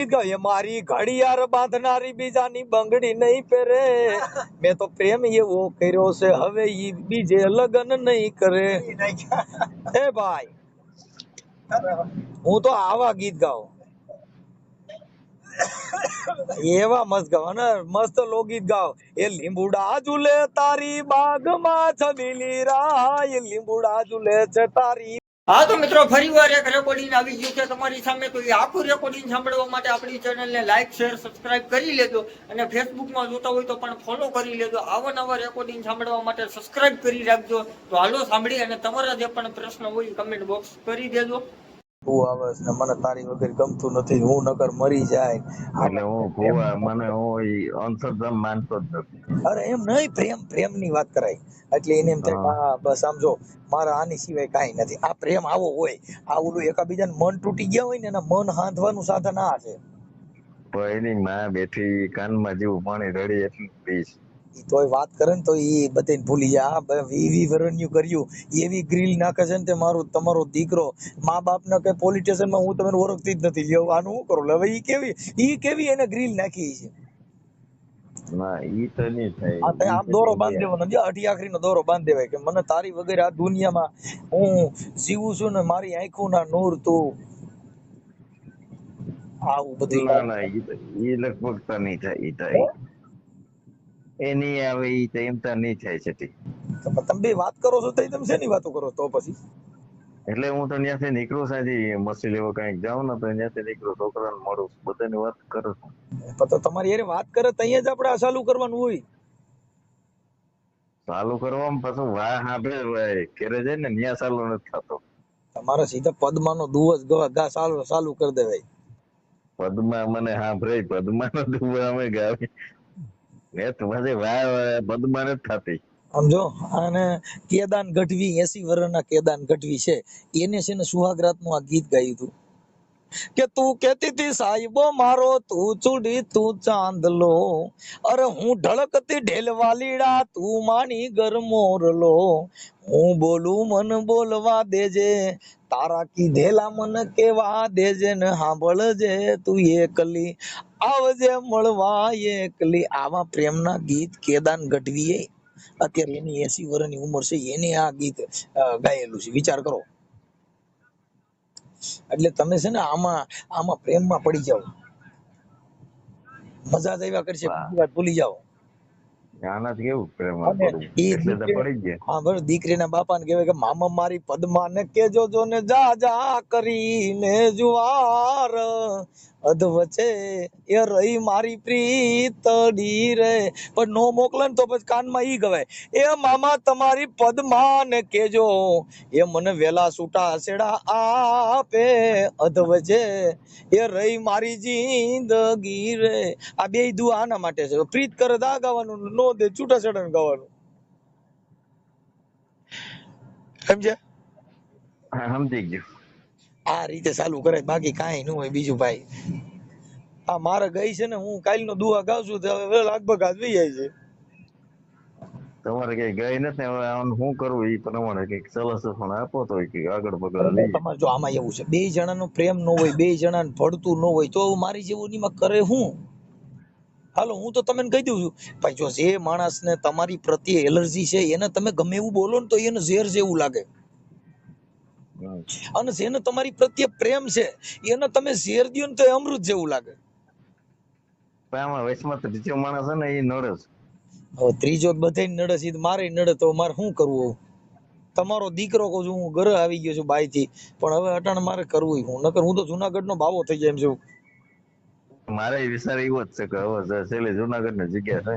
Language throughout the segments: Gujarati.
એ મારી ઘડિયાળ બાંધનારી બીજાની બંગડી નહીં પહેરે. મેં તો પ્રેમ એવો કર્યો છે હવે ઈ બીજે લગ્ન નહીં કરે. એ ભાઈ હું તો આવા ગીત ગાઉં, એવા મસ્ત ગાવ અને મસ્ત લોકગીત ગાવ. એ લીંબુડા ઝૂલે તારી બાગમાં છબીલી રાય, લીંબુડા ઝૂલે છે તારી. હા તો મિત્રો ફરીવાર એક રેકોર્ડિંગ આવી ગયું છે તમારી સામે. તો એ આખું રેકોર્ડિંગ સાંભળવા માટે આપણી ચેનલને લાઈક શેર સબસ્ક્રાઇબ કરી લેજો અને ફેસબુકમાં જોતા હોય તો પણ ફોલો કરી લેજો. આવા નવા રેકોર્ડિંગ સાંભળવા માટે સબસ્ક્રાઇબ કરી રાખજો. તો હાલો સાંભળી અને તમારા જે પણ પ્રશ્ન હોય કમેન્ટ બોક્સ કરી દેજો. તું આવે ને મને તારી વગર ગમતું નથી, હું નકર મરી જાય. એટલે હું ભૂવા મને હું અંતરધમ માનતો જ નથી. અરે એમ નહીં, પ્રેમ ની વાત કરાય એટલે એને એમ થાય હા બસ આમ જો મારા આની સિવાય કાંઈ નથી. આ પ્રેમ આવો હોય, આ ઓલું એકાબીજાને મન તૂટી ગયા હોય ને એના મન હાંધવાનું સાધન આ છે. પણ એની માં બેઠી કાનમાં જેવું પાણી રડી એટલું પીશ. ઈ તોય વાત કરે ને તો ઈ બધાને ભૂલી જાય. આ વી વરણ્યું કર્યું એવી ગ્રીલ નાખે છે ને તે મારો તમારો દીકરો મા બાપ ને કે પોલીસ સ્ટેશન માં હું તમને ઓળખતી જ નથી. લ્યો આનું શું કરું? હવે ઈ કેવી એને ગ્રીલ નાખી છે. ના ઈ તો નહીં થાય. આમ દોરો બાંધી દેવાનો, જે અઢી આખરી નો દોરો બાંધી દેવાય કે મને તારી વગર આ દુનિયામાં હું જીવું છું ને મારી આંખો ના નૂર તું. આવું બધું ના ના ઈ લગભગ તો નહીં થાય. ઈ થાય એની આવે ઈ તો એમ તો નહીં થાય છે. તમે બે વાત કરો છો તો તમે શેની વાતો કરો તો પછી? એટલે હું તો ત્યાંથી નીકળું સાજી મસી લેવા કઈક જાઉં ને તો ત્યાંથી નીકળું, છોકરાને મળું, બધાની વાત કરું છું. તો તમારી યાર વાત કરે તો અહીંયા જ આપણે આ ચાલુ કરવાનું હોય. ચાલુ કરવામાં પાછું વાહ હાંભળે ઘરે જાય ને ન્યા ચાલુ નથી થતો. તમારે સીધા પદ્માનો દુવસ ગા ચાલુ કરી દેવાય. પદ્મા મને સાંભળે, પદ્માનો દુવા અમે ગાવી ને તમારે વાહ પદ્મા નથી થતી. સમજો. અને કેદાન ગઢવી 80 વર્ષના કેદાન ગઢવી છે, એને છે ને સુહાગરાત નું આ ગીત ગાયું હતું કે તું કેતી હતી સાહેબો મારો તું ચૂડી તું ચાંદલો, અરે હું ઢળકતી ઢેલવાલીડા તું માની ગરમોરલો, હું બોલું મન બોલવા દેજે તારા કીધેલા મન કેવા દેજે ને સાંભળજે તું એકલી આવજે મળવા એકલી. આવા પ્રેમના ગીત કેદાન ગઢવીએ અત્યારે એની 80 વર્ષની ઉંમર છે એને આ ગીત ગાયેલું છે. વિચાર કરો. એટલે તમે છે ને આમાં પ્રેમમાં પડી જાઓ, મજા જ આવ્યા કરશે, બધી વાત ભૂલી જાઓ. આનાથી કેવું પ્રેમ અને એટલે તો પડી ગયા. હા બસ દીકરીના બાપાને કહેવાય કે મામા મારી પદ્માને કેજો જો ને જા જા કરીને જુવાર અધ વચ્ચે એ રહી મારી પ્રીતડી રે. પણ નો મોકલે ને તો પછી કાનમાં ઈ ગવાય એ મામા તમારી પદ્માને કેજો એ મને વેલા છૂટા છેડા આપે અધ વચ્ચે એ રહી મારી જિંદગી રે. આ બે દુઆ આના માટે છે. પ્રીત કરે દા ગાવાનું, નો દે છૂટા છેડા ગાવાનું. સમજ્યા? સમજી ગયો. આ રીતે ચાલુ કરે, બાકી કાંઈ ન હોય બીજું ભાઈ. આ મારે ગઈ છે ને હું કાલનો દુઆ ગાઉં છું તો હવે લગભગ આજ વહી જાય છે. તમારે કઈ ગઈ નથી, હવે આનું શું કરવું એ પ્રમાણે કઈક સલાહ પણ આપો તો આગળ બગડ લઈએ. તમારે જો આમાં એવું છે, બે જણાનો પ્રેમ ન હોય, બે જણાને ભળતું ન હોય તો મારી જેવું નીમાં કરે હું? હાલો હું તો તમને કહી દઉં છું ભાઈ, જો જે માણસને તમારી પ્રત્યે એલર્જી છે એને તમે ગમે એવું બોલો ને તો એને ઝેર જેવું લાગે, અને જેને તમારી પ્રત્યે પ્રેમ છે એને તમે ઝેર દો ને તો અમૃત જેવું લાગે. આમાં વચમાં ત્રીજો માણસ છે ને એ નડે છે. હવે ત્રીજો બધે નડે છે, મારે નડે તો મારે શું કરવું? તમારો દીકરો કહું છું, હું ઘરે આવી ગયો છું બાઈ થી, પણ હવે અટાણે મારે કરવું હું, નકર હું તો જુનાગઢ નો બાવો થઈ જાય એમ છું. મારે વિચાર એવો જ છે કે હવે છેલ્લે જુનાગઢ ની જગ્યા છે.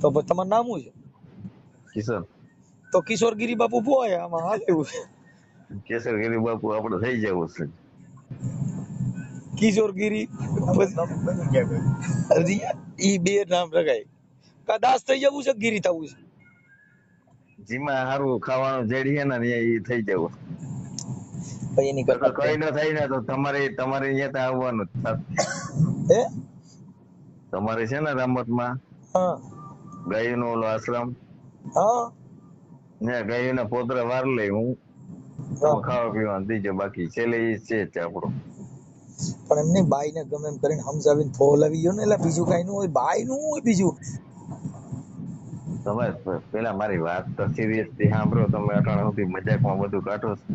તો પછી તમારું નામ શું છે? કિશોર. તો કિશોરગીરી બાપુ પોય આમાં હાલ એવું છે. કેસરગીરી બાપુ આપડે થઈ જવું છે. કિશોરગીરી ઈ બે નામ રખાય. કદાચ થઈ જવું છે, ગીરી થવું છે. જીમાં સારું ખાવાનું જેડી ને એ થઈ જવું. એની કરતા કઈ ન થાય ને તો તમારે અહીંયા ત્યાં આવવાનું જ થાત. હે તમારે છે ને રમતમાં હા ગાયું નો ઓલો આશ્રમ, હા ને ગાયું ના પોતરા વાર લઈ હું ખાવા પીવાનું દીજો, બાકી છેલ્લે એ છે જ આપણો. પણ એમની બાઈ ને ગમે એમ કરીને સમજાવીને ફોલાવી ગયો ને, એટલે બીજું કઈ નું હોય, બાઈ નું હોય બીજું. તમે પેલા મારી વાત તો સિરિયસલી સાંભળો. તમે અટાણા સુધી મજાકમાં બધું કાઢો છો.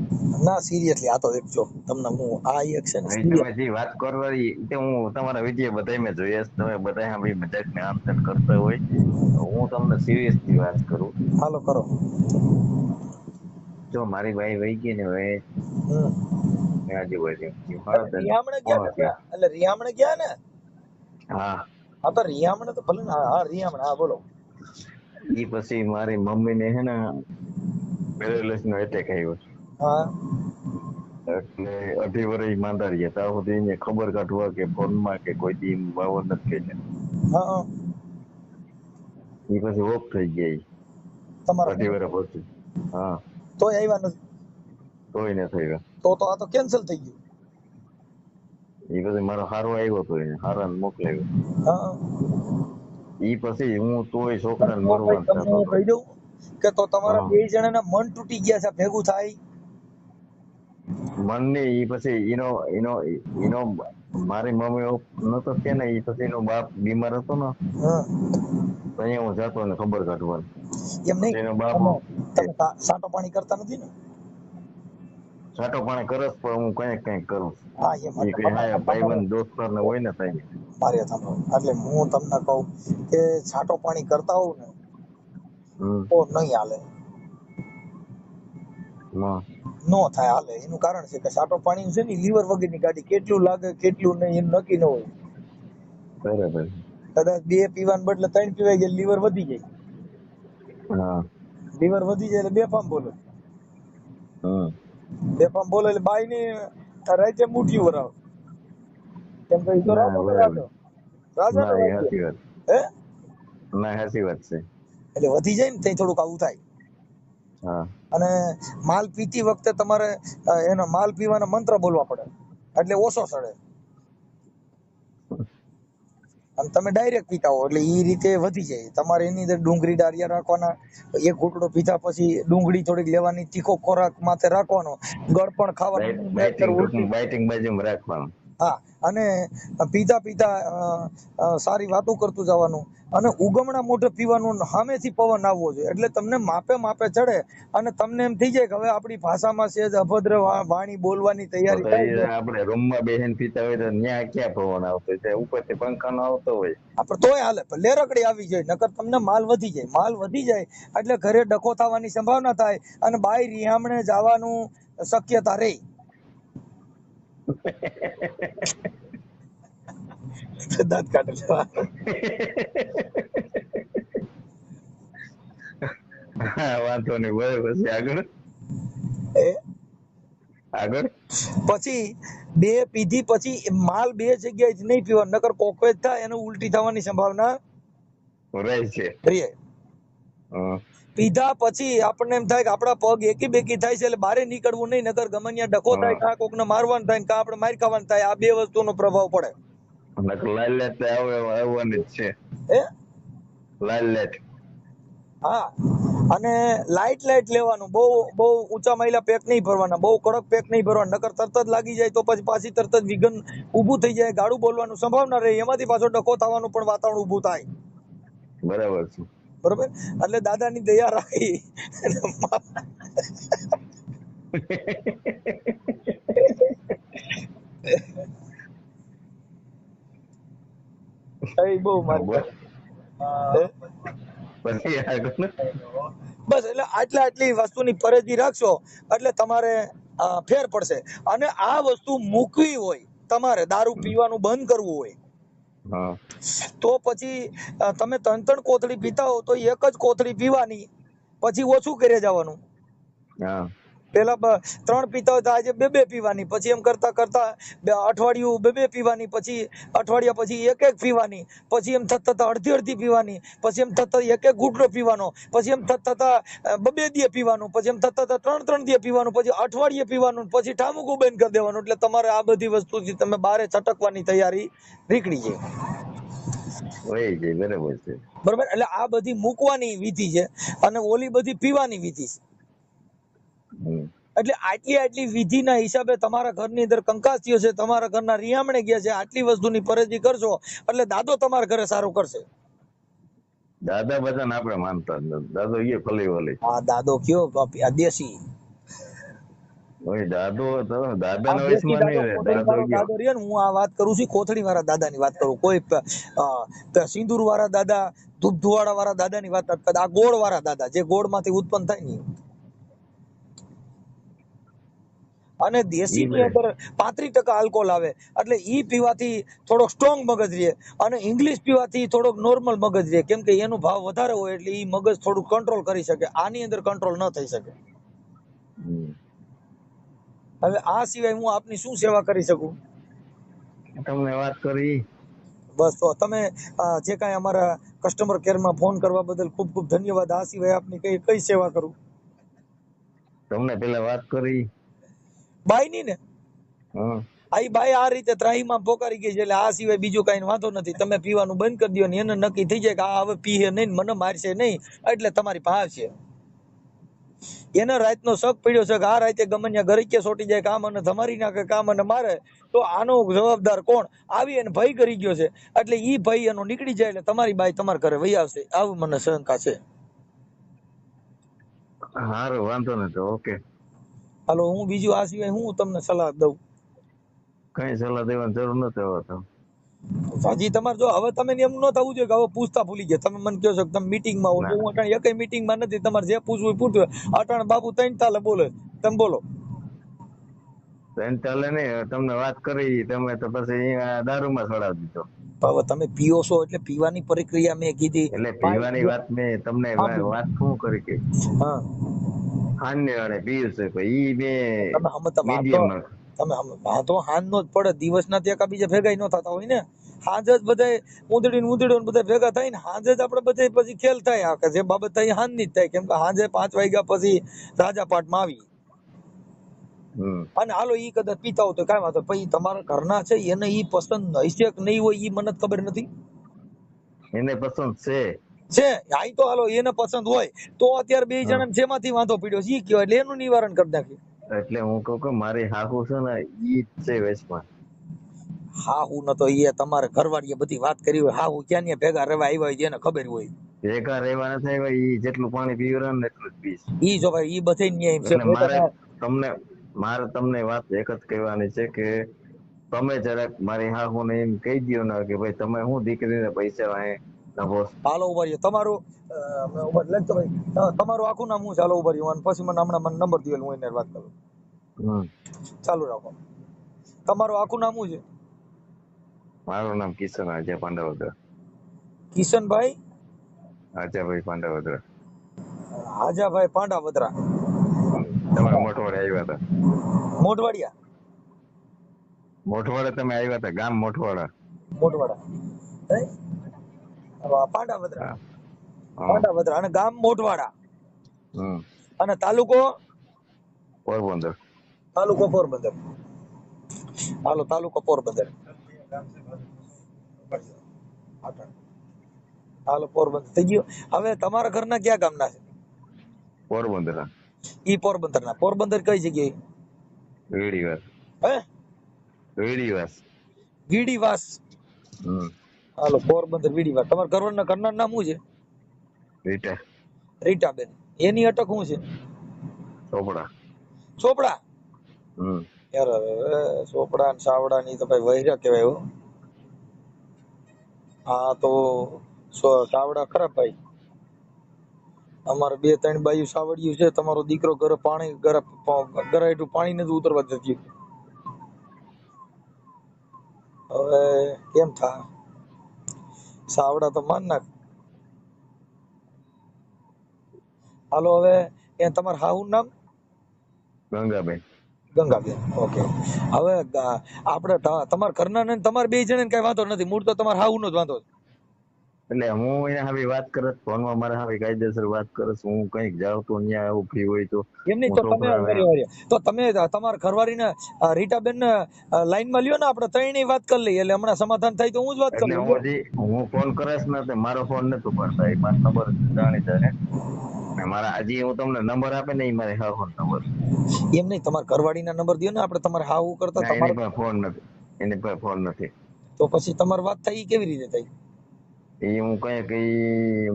ના સિરિયસલી આ તો એક જો તમને હું આ એક છે ને હવે તમે serious. જે વાત કરવાની તે હું તમારા વિડીયો બધા મેં જોયા છે. તમે બધા સાંભળી મજાક ને આમ તેમ કરતા હોય. હું તમને સિરિયસલી વાત કરું. હાલો કરો. જો મારી બાઈ વહી ગઈ ને હવે હમ. આજુબાજુ એટલે રિયામણે ગયા ને થયા. એટલે રિયામણે ગયા ને. હા, હા તો રિયામણે તો ભલે ને, હા રિયામણે, હા બોલો. ઈ પછી મારી મમ્મી ને હે ને પેરેલિસ નો એટેક આવ્યો. હા એટલે 2.5 વર્ષ માંદા રહ્યા. ત્યાં સુધી એને ખબર કાઢવા કે ફોનમાં કે કોઈ દી વાવર નથી કરી. હા હા. ઈ પછી ઓફ થઈ ગયા ઈ. તમારા 2.5 વર્ષ પછી. હા, તોય આવ્યા નથી. તોય ન થયો. તો આ તો કેન્સલ થઈ ગયું. ઈ પછી મારો હારો આવ્યો તો એને હારાને મોકલાવ્યો. હા. ઈ પછી હું તોય છોકરાને તો ભાઈ મરવાનું તમને થતો હું હતો. કહી દઉં કે તો તમારા હા, બે જણાના મન તૂટી ગયા છે, ભેગું થાય. મનની ઈ પછી ઈનો મારી મમ્મી નતો કે ને, ઈ પછી એનો બાપ બીમાર હતો ને, હા તો અહીંયા હું જતો ને ખબર કાઢવા. એમ નહીં. પછી એનો બાપ તમે સાટો પાણી કરતા નથી ને. છાંટો પાણી કરસ પણ હું કઈક કરું. હા એમ ઈ એટલે કઈ હા ભાઈબંધ દોસ્તાર ને હોય ને થાય. મારે સાંભળો, એટલે હું તમને કહું કે છાટો પાણી કરતા હોવ ને હમ તો નહીં હાલે. માં નો થાય હાલે. એનું કારણ છે કે છાટો પાણી છે ને લીવર વગરની ગાડી, કેટલું લાગે કેટલું નહીં એમ નક્કી ન હોય. બરાબર. કદાચ 2 પીવાને બદલે 3 પીવાય ગયા, લીવર વધી જાય. હા. લીવર વધી જાય એટલે બેફામ બોલે. હમ. બેફામ બોલે એટલે બાઈ ની રાતે મુઠ્ઠી વરાવ. કેમ કે ઈ તો ના રાજો ને બરાબર. રાજો, રાજા ને ના એ રાજ્ય. સાચી વાત. હે ના સાચી વાત છે. એટલે વધી જાય ને ત્યાં થોડુંક આવું થાય. હા. અને માલ પીતી વખતે તમારે એનો માલ પીવાના મંત્ર બોલવા પડે, એટલે ઓછો સડે. અને તમે ડાયરેક્ટ પીતા હો એટલે એ રીતે વધી જાય. તમારે એની અંદર ડુંગળી ડાળિયા રાખવાના. એક ઘૂંટડો પીધા પછી ડુંગળી થોડીક લેવાની, તીખો ખોરાક માથે રાખવાનો, ગળપણ ખાવાનું, બાઇટિંગ ઉલટી. ટૂંકમાં બાઇટિંગ બાજુમાં રાખવાનું. હા, અને પીતા પીતા સારી વાતો કરતું જવાનું, અને ઉગમણા મોઢે પીવાનું. સામેથી પવન આવવો જોઈએ એટલે તમને માપે માપે ચડે, અને તમને એમ થઈ જાય કે હવે આપણી ભાષામાં છે જ અભદ્ર વાણી બોલવાની તો તૈયારી તો થાય એ છે. આપણે રૂમમાં બેસીને પીતા હોય તો ન્યા ક્યાં પવન આવતો હોય? ઉપરથી પંખાનો આવતો હોય. આપણે તોય હાલે, પણ લેરકડી આવી જાય, નકર તમને માલ વધી જાય. માલ વધી જાય એટલે ઘરે ડખો થવાની સંભાવના થાય, અને બાઈ રિયામણે જવાનું શક્યતા રહે. દાંત કાઢે લેવા. હા, વાંધો નહીં. બરાબર છે. આગળ એ આગળ પછી 2 પીધી પછી માલ 2 જગ્યાએ જ નહીં પીવાનો, નકર કોકવેજ થાય, એને ઉલટી થવાની સંભાવના રહે છે. રહે. હમ. પીધા પછી આપણને એમ થાય કે આપણા પગ એકી બેકી થાય છે, એટલે બારે નીકળવું નહીં, નકર ગમે ત્યાં ડખો થાય, કાં કોકને મારવાનું થાય, કાં આપણે માર ખાવાનું થાય. આ 2 વસ્તુનો પ્રભાવ પડે. લાલ લાઈટ આવવાની જ છે. હે લાલ લાઈટ. હા, અને લાઈટ લેવાનું. બહુ બહુ ઊંચા માયલા પેક નહીં ભરવાના, બહુ કડક પેક નહીં ભરવાના, નકર તરત જ લાગી જાય તો પછી પાછી તરત જ વિઘન ઊભું થઈ જાય, ગાડું બોલવાનું સંભાવના રહે, એમાંથી પાછો ડખો થવાનું પણ વાતાવરણ ઊભું થાય. બરાબર છે. બરોબર. એટલે દાદાની દયા રાખી બહુ મારી પછી આગળ બસ. એટલે આટલી વસ્તુની પરેજી રાખશો એટલે તમારે ફેર પડશે. અને આ વસ્તુ મૂકવી હોય, તમારે દારૂ પીવાનું બંધ કરવું હોય, હા તો પછી તમે 3 કોથળી પીતા હો તો એક જ કોથળી પીવાની, પછી ઓછું કરે જવાનું. હા પેલા 3 પીતા હોય તો આજે 2 પીવાની, પછી એમ કરતા કરતા અઠવાડિયું 2 પીવાની, પછી અઠવાડિયા પછી 1 પીવાની, પછી એમ થતા અડધી પીવાની, પછી એમ થતા 1 ઘૂંટડો પીવાનો, પછી એમ થતા 2 દી પીવાનું, પછી એમ થતા 3 દી પીવાનું, પછી અઠવાડિયે પીવાનું, પછી ઠામુકું બંધ કરી દેવાનું. એટલે તમારે આ બધી વસ્તુથી તમે બારે છટકવાની તૈયારી નીકળી જાય. વહી જાય. બરાબર છે. બરોબર. એટલે આ બધી મૂકવાની વિધિ છે, અને ઓલી બધી પીવાની વિધિ છે. એટલે આટલી વિધિના હિસાબે તમારા ઘરની અંદર કંકાસ થયો છે, તમારા ઘરના રિયામણે ગયા છે, આટલી વસ્તુની પરેજી કરશો એટલે દાદો તમારા ઘરે સારું કરશે. દાદા બધાને આપણે માનતા જ નથી. દાદો એ ફલી વલી. આ દાદો કયો આ દેશી ઓય દાદો તો આ દાદાના દેશી વયસમાં નહીં દાદો, રહે. કોથળી દાદો વાળો ગયો. દાદો રહ્યો ને, હું આ વાત કરું છું કોથળી વાળા દાદાની વાત કરું. કોઈ સિંદૂર વાળા દાદા, ધૂપ ધુવાડા વાળા દાદાની વાત નથી કરતા. આ ગોળ વાળા દાદા, જે ગોળ માંથી ઉત્પન્ન થાય ને. અને દેશી ની અંદર 35% આલ્કોહોલ આવે, એટલે ઈ પીવાથી થોડોક સ્ટ્રોંગ મગજ રહે, અને ઇંગ્લિશ પીવાથી થોડોક નોર્મલ મગજ રહે, કેમ કે એનો ભાવ વધારે હોય એટલે ઈ મગજ થોડું કંટ્રોલ કરી શકે. આની અંદર કંટ્રોલ ન થઈ શકે. હવે આ સિવાય હું આપની શું સેવા કરી શકું? તમને વાત કરી. બસ તો તમે જે કાંઈ અમારા કસ્ટમર કેરમાં ફોન કરવા બદલ ખૂબ ખૂબ ધન્યવાદ. આ સિવાય આપની કઈ સેવા કરું? તમને પેલા વાત કરી. બાઈ ની ને હા આ બાઈ આ રીતે ત્રાહીમાં પોકારી ગઈ છે, એટલે આ સિવાય બીજું કઈ વાંધો નથી. તમે પીવાનું બંધ કરી દો ને એને નક્કી થઈ જાય કે આ હવે પીએ નહીં, મને મારશે નહીં, એટલે તમારી પાસે છે. એને રાતનો શક પડ્યો છે કે આ રાતે ગમનિયા ઘરે કે સોટી જાય, કામ અને ધમારી નાખે, કામ અને મારે, તો આનો જવાબદાર કોણ? આવી એને ભય કરી ગયો છે, એટલે ઈ ભય એનો નીકળી જાય એટલે તમારી બાઈ તમારા ઘરે વહી આવશે. આવું મને શંકા છે. સારું, વાંધો નથી. ઓકે, હાલો, હું બીજું આ સિવાય હું તમને સલાહ દઉં? કઈ સલાહ દેવાની જરૂર નથી હવે તો. હજી તમારે જો હવે તમે એમ ન થવું જોઈએ કે હવે પૂછતા ભૂલી ગયા. તમે મને કહો છો કે તમે મીટિંગમાં હો, તો હું અટાણે એકય મીટિંગમાં નથી. તમારે જે પૂછવું એ પૂછવું. અટાણે બાપુ ત્રણ તાલે બોલે, તમે બોલો. ચાલે નહીં. તમને વાત કરી તમે તો પછી અહીંયા દારૂમાં ચડાવી દીધો. હવે તમે પીઓ છો એટલે પીવાની પ્રક્રિયા મેં કીધી. એટલે પીવાની વાત મેં તમને વાત શું કરી કે હા, હાન્ય વાળે પીયું છે, ઈ મેં તમે હમતા મીડિયમ તમે વાંધો હાંજનો જ પડે, દિવસના તે એકા બીજા ભેગા ન થતા હોય ને. હાંજ જ બધાય ઊંધડી બધા ભેગા થાય ને, હાંજે જ આપણે બધા પછી ખેલ થાય. આ કે જે બાબત થાય એ હાંજની જ થાય, કેમ કે હાંજે 5 વાગ્યા પછી રાજા પાઠમાં આવી. અને હાલો ઈ કદાચ પીતા હોય તો કાંઈ વાંધો, પછી તમારા ઘરના છે એને ઈ પસંદ હશે કે નહીં હોય ઈ મને ખબર નથી. એને પસંદ છે. આઈ તો હાલો એને પસંદ હોય તો અત્યારે બે જણા જેમાંથી વાંધો પડ્યો છે ઈ કયો, એટલે એનું નિવારણ કરી નાખ્યું. એટલે હું કહું કે મારી હાહુ છે ને ઈ જ છે વેચમાં. હા, હું ન તો એ તમારે ઘરવાળીએ બધી વાત કરી હોય. હા, હું ક્યાં ભેગા રહેવા આવ્યા હોય એને ખબર હોય. ભેગા રહેવા નથી આવ્યા. ઈ જેટલું પાણી પીવરા ને એટલું જ પીશ. ઈ જો ભાઈ ઈ બધે ન્યાય છે. મારે તમને વાત એક જ કહેવાની છે કે તમે જરાક મારી હાહુને એમ કહી દો ને કે ભાઈ તમે હું દીકરીને પૈસા વાહે નભો. હાલો ઉભા રહ્યો. તમારું લખતો ભાઈ તમારું આખું નામ શું છે? હાલો ઉભા રહ્યો, અને પછી મને હમણાં મને નંબર દીધેલો, હું એને વાત કરું. ચાલુ રાખો. તમારું આખું નામ શું છે? મારું નામ કિશન આજા પાંડવદ્ર. કિશનભાઈ આજાભાઈ પાંડવદ્ર. આજાભાઈ પાંડાવદરા. તમે મોટવાડે આવ્યા હતા. મોઢવાડિયા. મોટવાડે તમે આવ્યા હતા. ગામ મોટવાડા. મોઢવાડા પાંડાવદરા. પાંડાવદરા અને ગામ મોઢવાડા. અને તાલુકો પોરબંદર. તાલુકો પોરબંદર. હાલો, તાલુકો પોરબંદર. હાલો, પોરબંદર થઈ ગયું. હવે તમારા ઘરના ક્યાં ગામના છે? પોરબંદર. ઈ પોરબંદર ના. પોરબંદર કઈ જગ્યાએ? વીડીવાસ. હે? વીડીવાસ. વીડીવાસ. હાલો, પોરબંદર વીડીવાસ. તમારા ઘરવાળાના ઘરના નામ શું છે? રીટા. રીટાબેન. એની અટક શું છે? ચોપડા. ચોપડા. યાર ચોપડા ને સાવડા ની તો ભાઈ વૈરા કહેવાય હો. હા તો સાવડા ખરા ભાઈ. અમારે 2-3 બાયું સાવડિયું છે. તમારો દીકરો ઘરે પાણી ગરાઈટું પાણી નથી ઉતરવા જતી. હવે કેમ થા? સાવડા તો માન નાખ. હાલો, હવે એ તમારા હાહુનું નામ? ગંગાબેન. ગંગાબેન. ઓકે. હવે આપણે તમારા ઘરના ને તમારે 2 જણાને કઈ વાંધો નથી. મૂળ તો તમારા હાહુનો જ વાંધો છે. એટલે હું એને હવે વાત કરત ફોનમાં મારે હવે કાયદેસર વાત કરસ. હું કઈક જાઉં તો ત્યાં આવું ફી હોય તો એમ નહીં તો તમે તમારા ઘરવાળીને રીટાબેન ને લાઈનમાં લ્યો ને, આપણે ત્રણેય વાત કરી લઈએ. એટલે હમણાં સમાધાન થાય તો હું જ વાત કરી લઉં. હું ફોન કરીશ ને મારો ફોન નથી ઉપાડતા. એ મારો નંબર જાણીતા છે. મારા હજી હું તમને નંબર આપે ને એ મારે હાહો નંબર. એમ નહીં, તમારા ઘરવાળીના નંબર દો ને, આપણે તમારે હાવું કરતા ના એની તમારે. પાસે ફોન નથી, એની પાસે ફોન નથી. તો પછી તમારી વાત થઈ ઈ કેવી રીતે થઈ? એ હું કઈ કે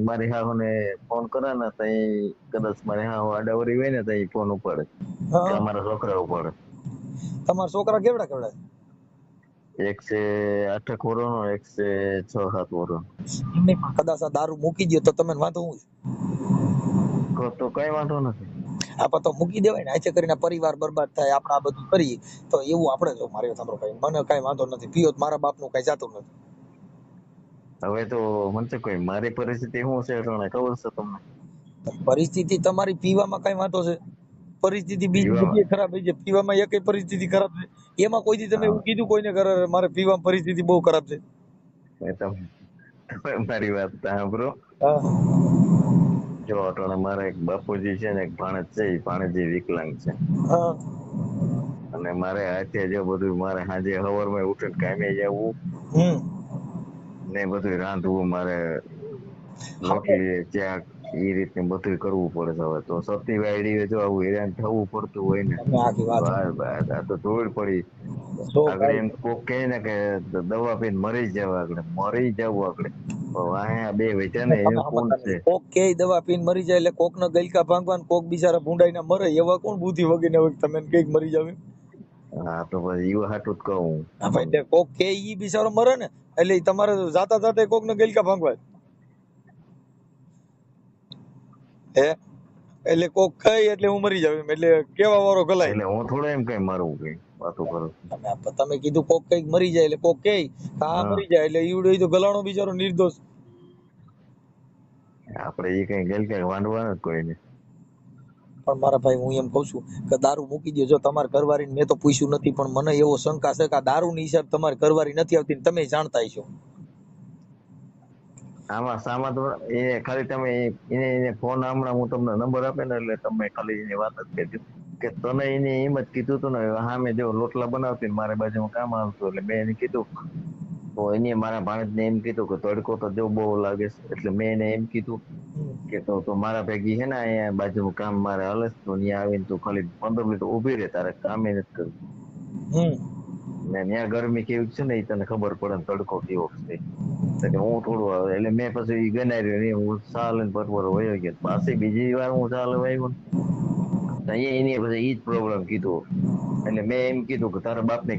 મારી હાહુ ને ફોન કરે ને તો કદાચ મારી હાહુ આડાવરી હોય ને તો એ ફોન ઉપાડે કે હા, અમારા છોકરા ઉપાડે. તમારા છોકરા કેવડા કેવડા? એક છે 8 વર્ષનો, એક છે 6-7 વર્ષનો. એમ નહીં, પણ કદાચ આ દારૂ મૂકી દો તો તમે વાંધો હું? તો કઈ વાંધો નથી. આપણે તો મૂકી દેવાય ને, આથી કરીને પરિવાર બરબાદ થાય, આપણે આ બધું કરીએ તો એવું આપણે જો મારે સાંભળો ભાઈ, મને કઈ વાંધો નથી, પીઓ તો મારા બાપનું કઈ જાતું નથી. હવે તો મને કોઈ મારી પરિસ્થિતિ શું છે એટલે ખબર છે તમને? પરિસ્થિતિ તમારી પીવામાં કઈ વાંધો છે? પરિસ્થિતિ બીજી પીવામાં જગ્યાએ ખરાબ થઈ છે, પીવામાં એકય પરિસ્થિતિ ખરાબ છે? એમાં કોઈ દી તમે એવું કીધું કોઈને કરે મારે પીવામાં પરિસ્થિતિ બહુ ખરાબ છે? તમે મારી વાત સાંભળો. હા, જો અટાણે મારા એક બાપુજી છે ને એક ભાણેજ છે, એ ભાણેજ વિકલાંગ છે. હા, અને મારે હાથે જો બધું મારે સાંજે સવારમાં ઉઠીને કામે જવું હમ. ને બધું રાંધવું, મારે રોટલી ચા એ રીતે બધું કરવું પડે છે. હવે તો સતી વાયડી જો આવું હેરાન થવું પડતું હોય ને તમે આખી તો વાત આ તો ધૂળ પડી. જો આગળ ભાઈ, એમ કોક કહે ને કે દવા પીને મરી જવા, આગળ મરી જવું આગળ. અહીંયા બે વેચા ને તમે એનું કોણ સમજતા છે? નથી. કોક કે દવા પીને મરી જાય એટલે કોક ના ગલકા ભાંગવાન, કોક બિચારા ભૂંડાઈને મરે, એવા કોણ બુદ્ધિ વગેરે હોય તમે કઈક મરી જાવ? હા તો પછી એવું હાટું જ કહું. હા ભાઈ, એટલે કોક કે ઈ બિચારો મરે ને એટલે ઈ તમારે જાતા જાતે કોક ને ગલકા ભાંગવા હે, એટલે કોક ખાય એટલે હું મરી જાવ એમ, એટલે કેવા વાળો ગલાય. એટલે હું થોડો એમ કઈ મારવું કઈ વાતો કરું છું. તમે કીધું કોક કઈક મરી જાય એટલે કોક કે હા હા, મરી જાય એટલે ઈવડો ઈ તો ગલાણો બિચારો નિર્દોષ. આપડે એ કઈ ગેલ કઈ વાંધવાનું જ કોઈ નહીં. પણ મારા ભાઈ હું એમ કઉ છું કે દારૂ મૂકી દો. જો તમારા ઘરવાળીને મેં તો પૂછ્યું નથી, પણ મને એવો શંકા છે કે આ દારૂની હિસાબ તમારી ઘરવાળી નથી આવતી ને તમે જાણતા હશો. આમાં સામા તો એ ખાલી તમે એને ફોન હમણાં હું તમને નંબર આપે ને એટલે તમે ખાલી એની વાત જ કરજો કે તને એને એમ જ કીધું હતું ને. હા મેં જો લોટલા બનાવતી ને મારે બાજુમાં કામ આવતું એટલે મેં એને કીધું, તો એને મારા ભાણેજને એમ કીધું કે તડકો તો જો બહુ લાગે છે, એટલે મેં એને એમ કીધું કે તો મારા ભેગી છે ને અહીંયા બાજુમાં કામ મારે હાલે છે, તો ત્યાં આવીને તું ખાલી 15 મિનિટ ઉભી રહે, તારે કામે નથી કરવું. હમ. ને ત્યાં ગરમી કેવી છે ને એ તને ખબર પડે ને તડકો કેવો છે. એટલે હું થોડું આવે એટલે મેં પછી ગણાર્યું નહીં, હું ચા લઈને પરપર વયો ગયો. પાછી બીજી વાર હું ચા લેવા આવ્યો ને અહીંયા એની પછી ઈ જ પ્રોબ્લેમ કીધું. એટલે મેં એમ કીધું કે તારા બાપને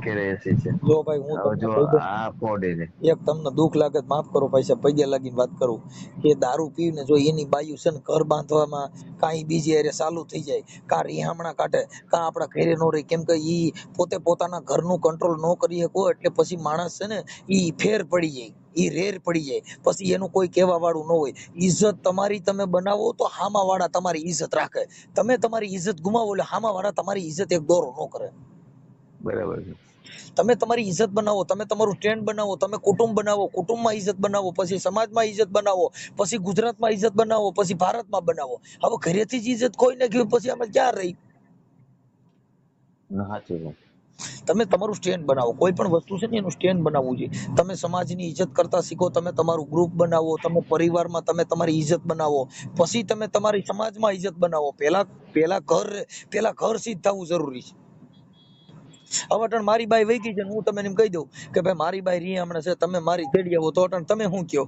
ઘેરે એસી છે. જો ભાઈ હું હવે તમને જો કહી દઉં, આ ફોડે છે. એક તમને દુઃખ લાગે તો માફ કરો, પૈસા પૈદે લાગીને વાત કરું કે દારૂ પીને જો એની બાયુ છે ને ઘર બાંધવામાં કાંઈ બીજી હારે ચાલુ થઈ જાય, કાં રિહામણા કાઢે, કાં આપણા ઘરે નો રહે, કેમ કે ઈ પોતે પોતાના ઘરનું કંટ્રોલ ન કરી શકો એટલે પછી માણસ છે ને ઈ ફેર પડી જાય, ઈ રેર પડી જાય, પછી એનું કોઈ કહેવા વાળું ન હોય. ઇજ્જત તમારી તમે બનાવો તો હામા વાળા તમારી ઇજ્જત રાખે, તમે તમારી ઇજ્જત ગુમાવો એટલે હામા વાળા તમારી ઇજ્જત એક દોરો ન કરે. બરાબર છે. તમે તમારી ઇજ્જત બનાવો, તમે તમારું સ્ટેન્ડ બનાવો, તમે કુટુંબ બનાવો, કુટુંબમાં ઇજ્જત બનાવો, પછી સમાજમાં ઇજ્જત બનાવો, પછી ગુજરાતમાં ઇજ્જત બનાવો, પછી ભારતમાં બનાવો. હવે ઘરેથી જ ઇજ્જત કોઈ ને ગયું પછી અમે ક્યાં રહી? સાચું છે. તમે તમારું સ્ટેન્ડ બનાવો, કોઈ પણ વસ્તુ છે ને એનું સ્ટેન્ડ બનાવવું જોઈએ. તમે સમાજની ઇજ્જત કરતા શીખો, તમે તમારું ગ્રુપ બનાવો, તમે પરિવારમાં તમે તમારી ઇજ્જત બનાવો, પછી તમે તમારી સમાજમાં ઇજ્જત બનાવો. પેલા ઘર સિદ્ધ થવું જરૂરી છે. હવે અટણ મારી બાઈ વહી ગઈ છે ને હું તમને એમ કહી દઉં કે ભાઈ મારી બાઈ રીહામણે છે, તમે મારી તેડી આવો, તો અટણ તમે શું કયો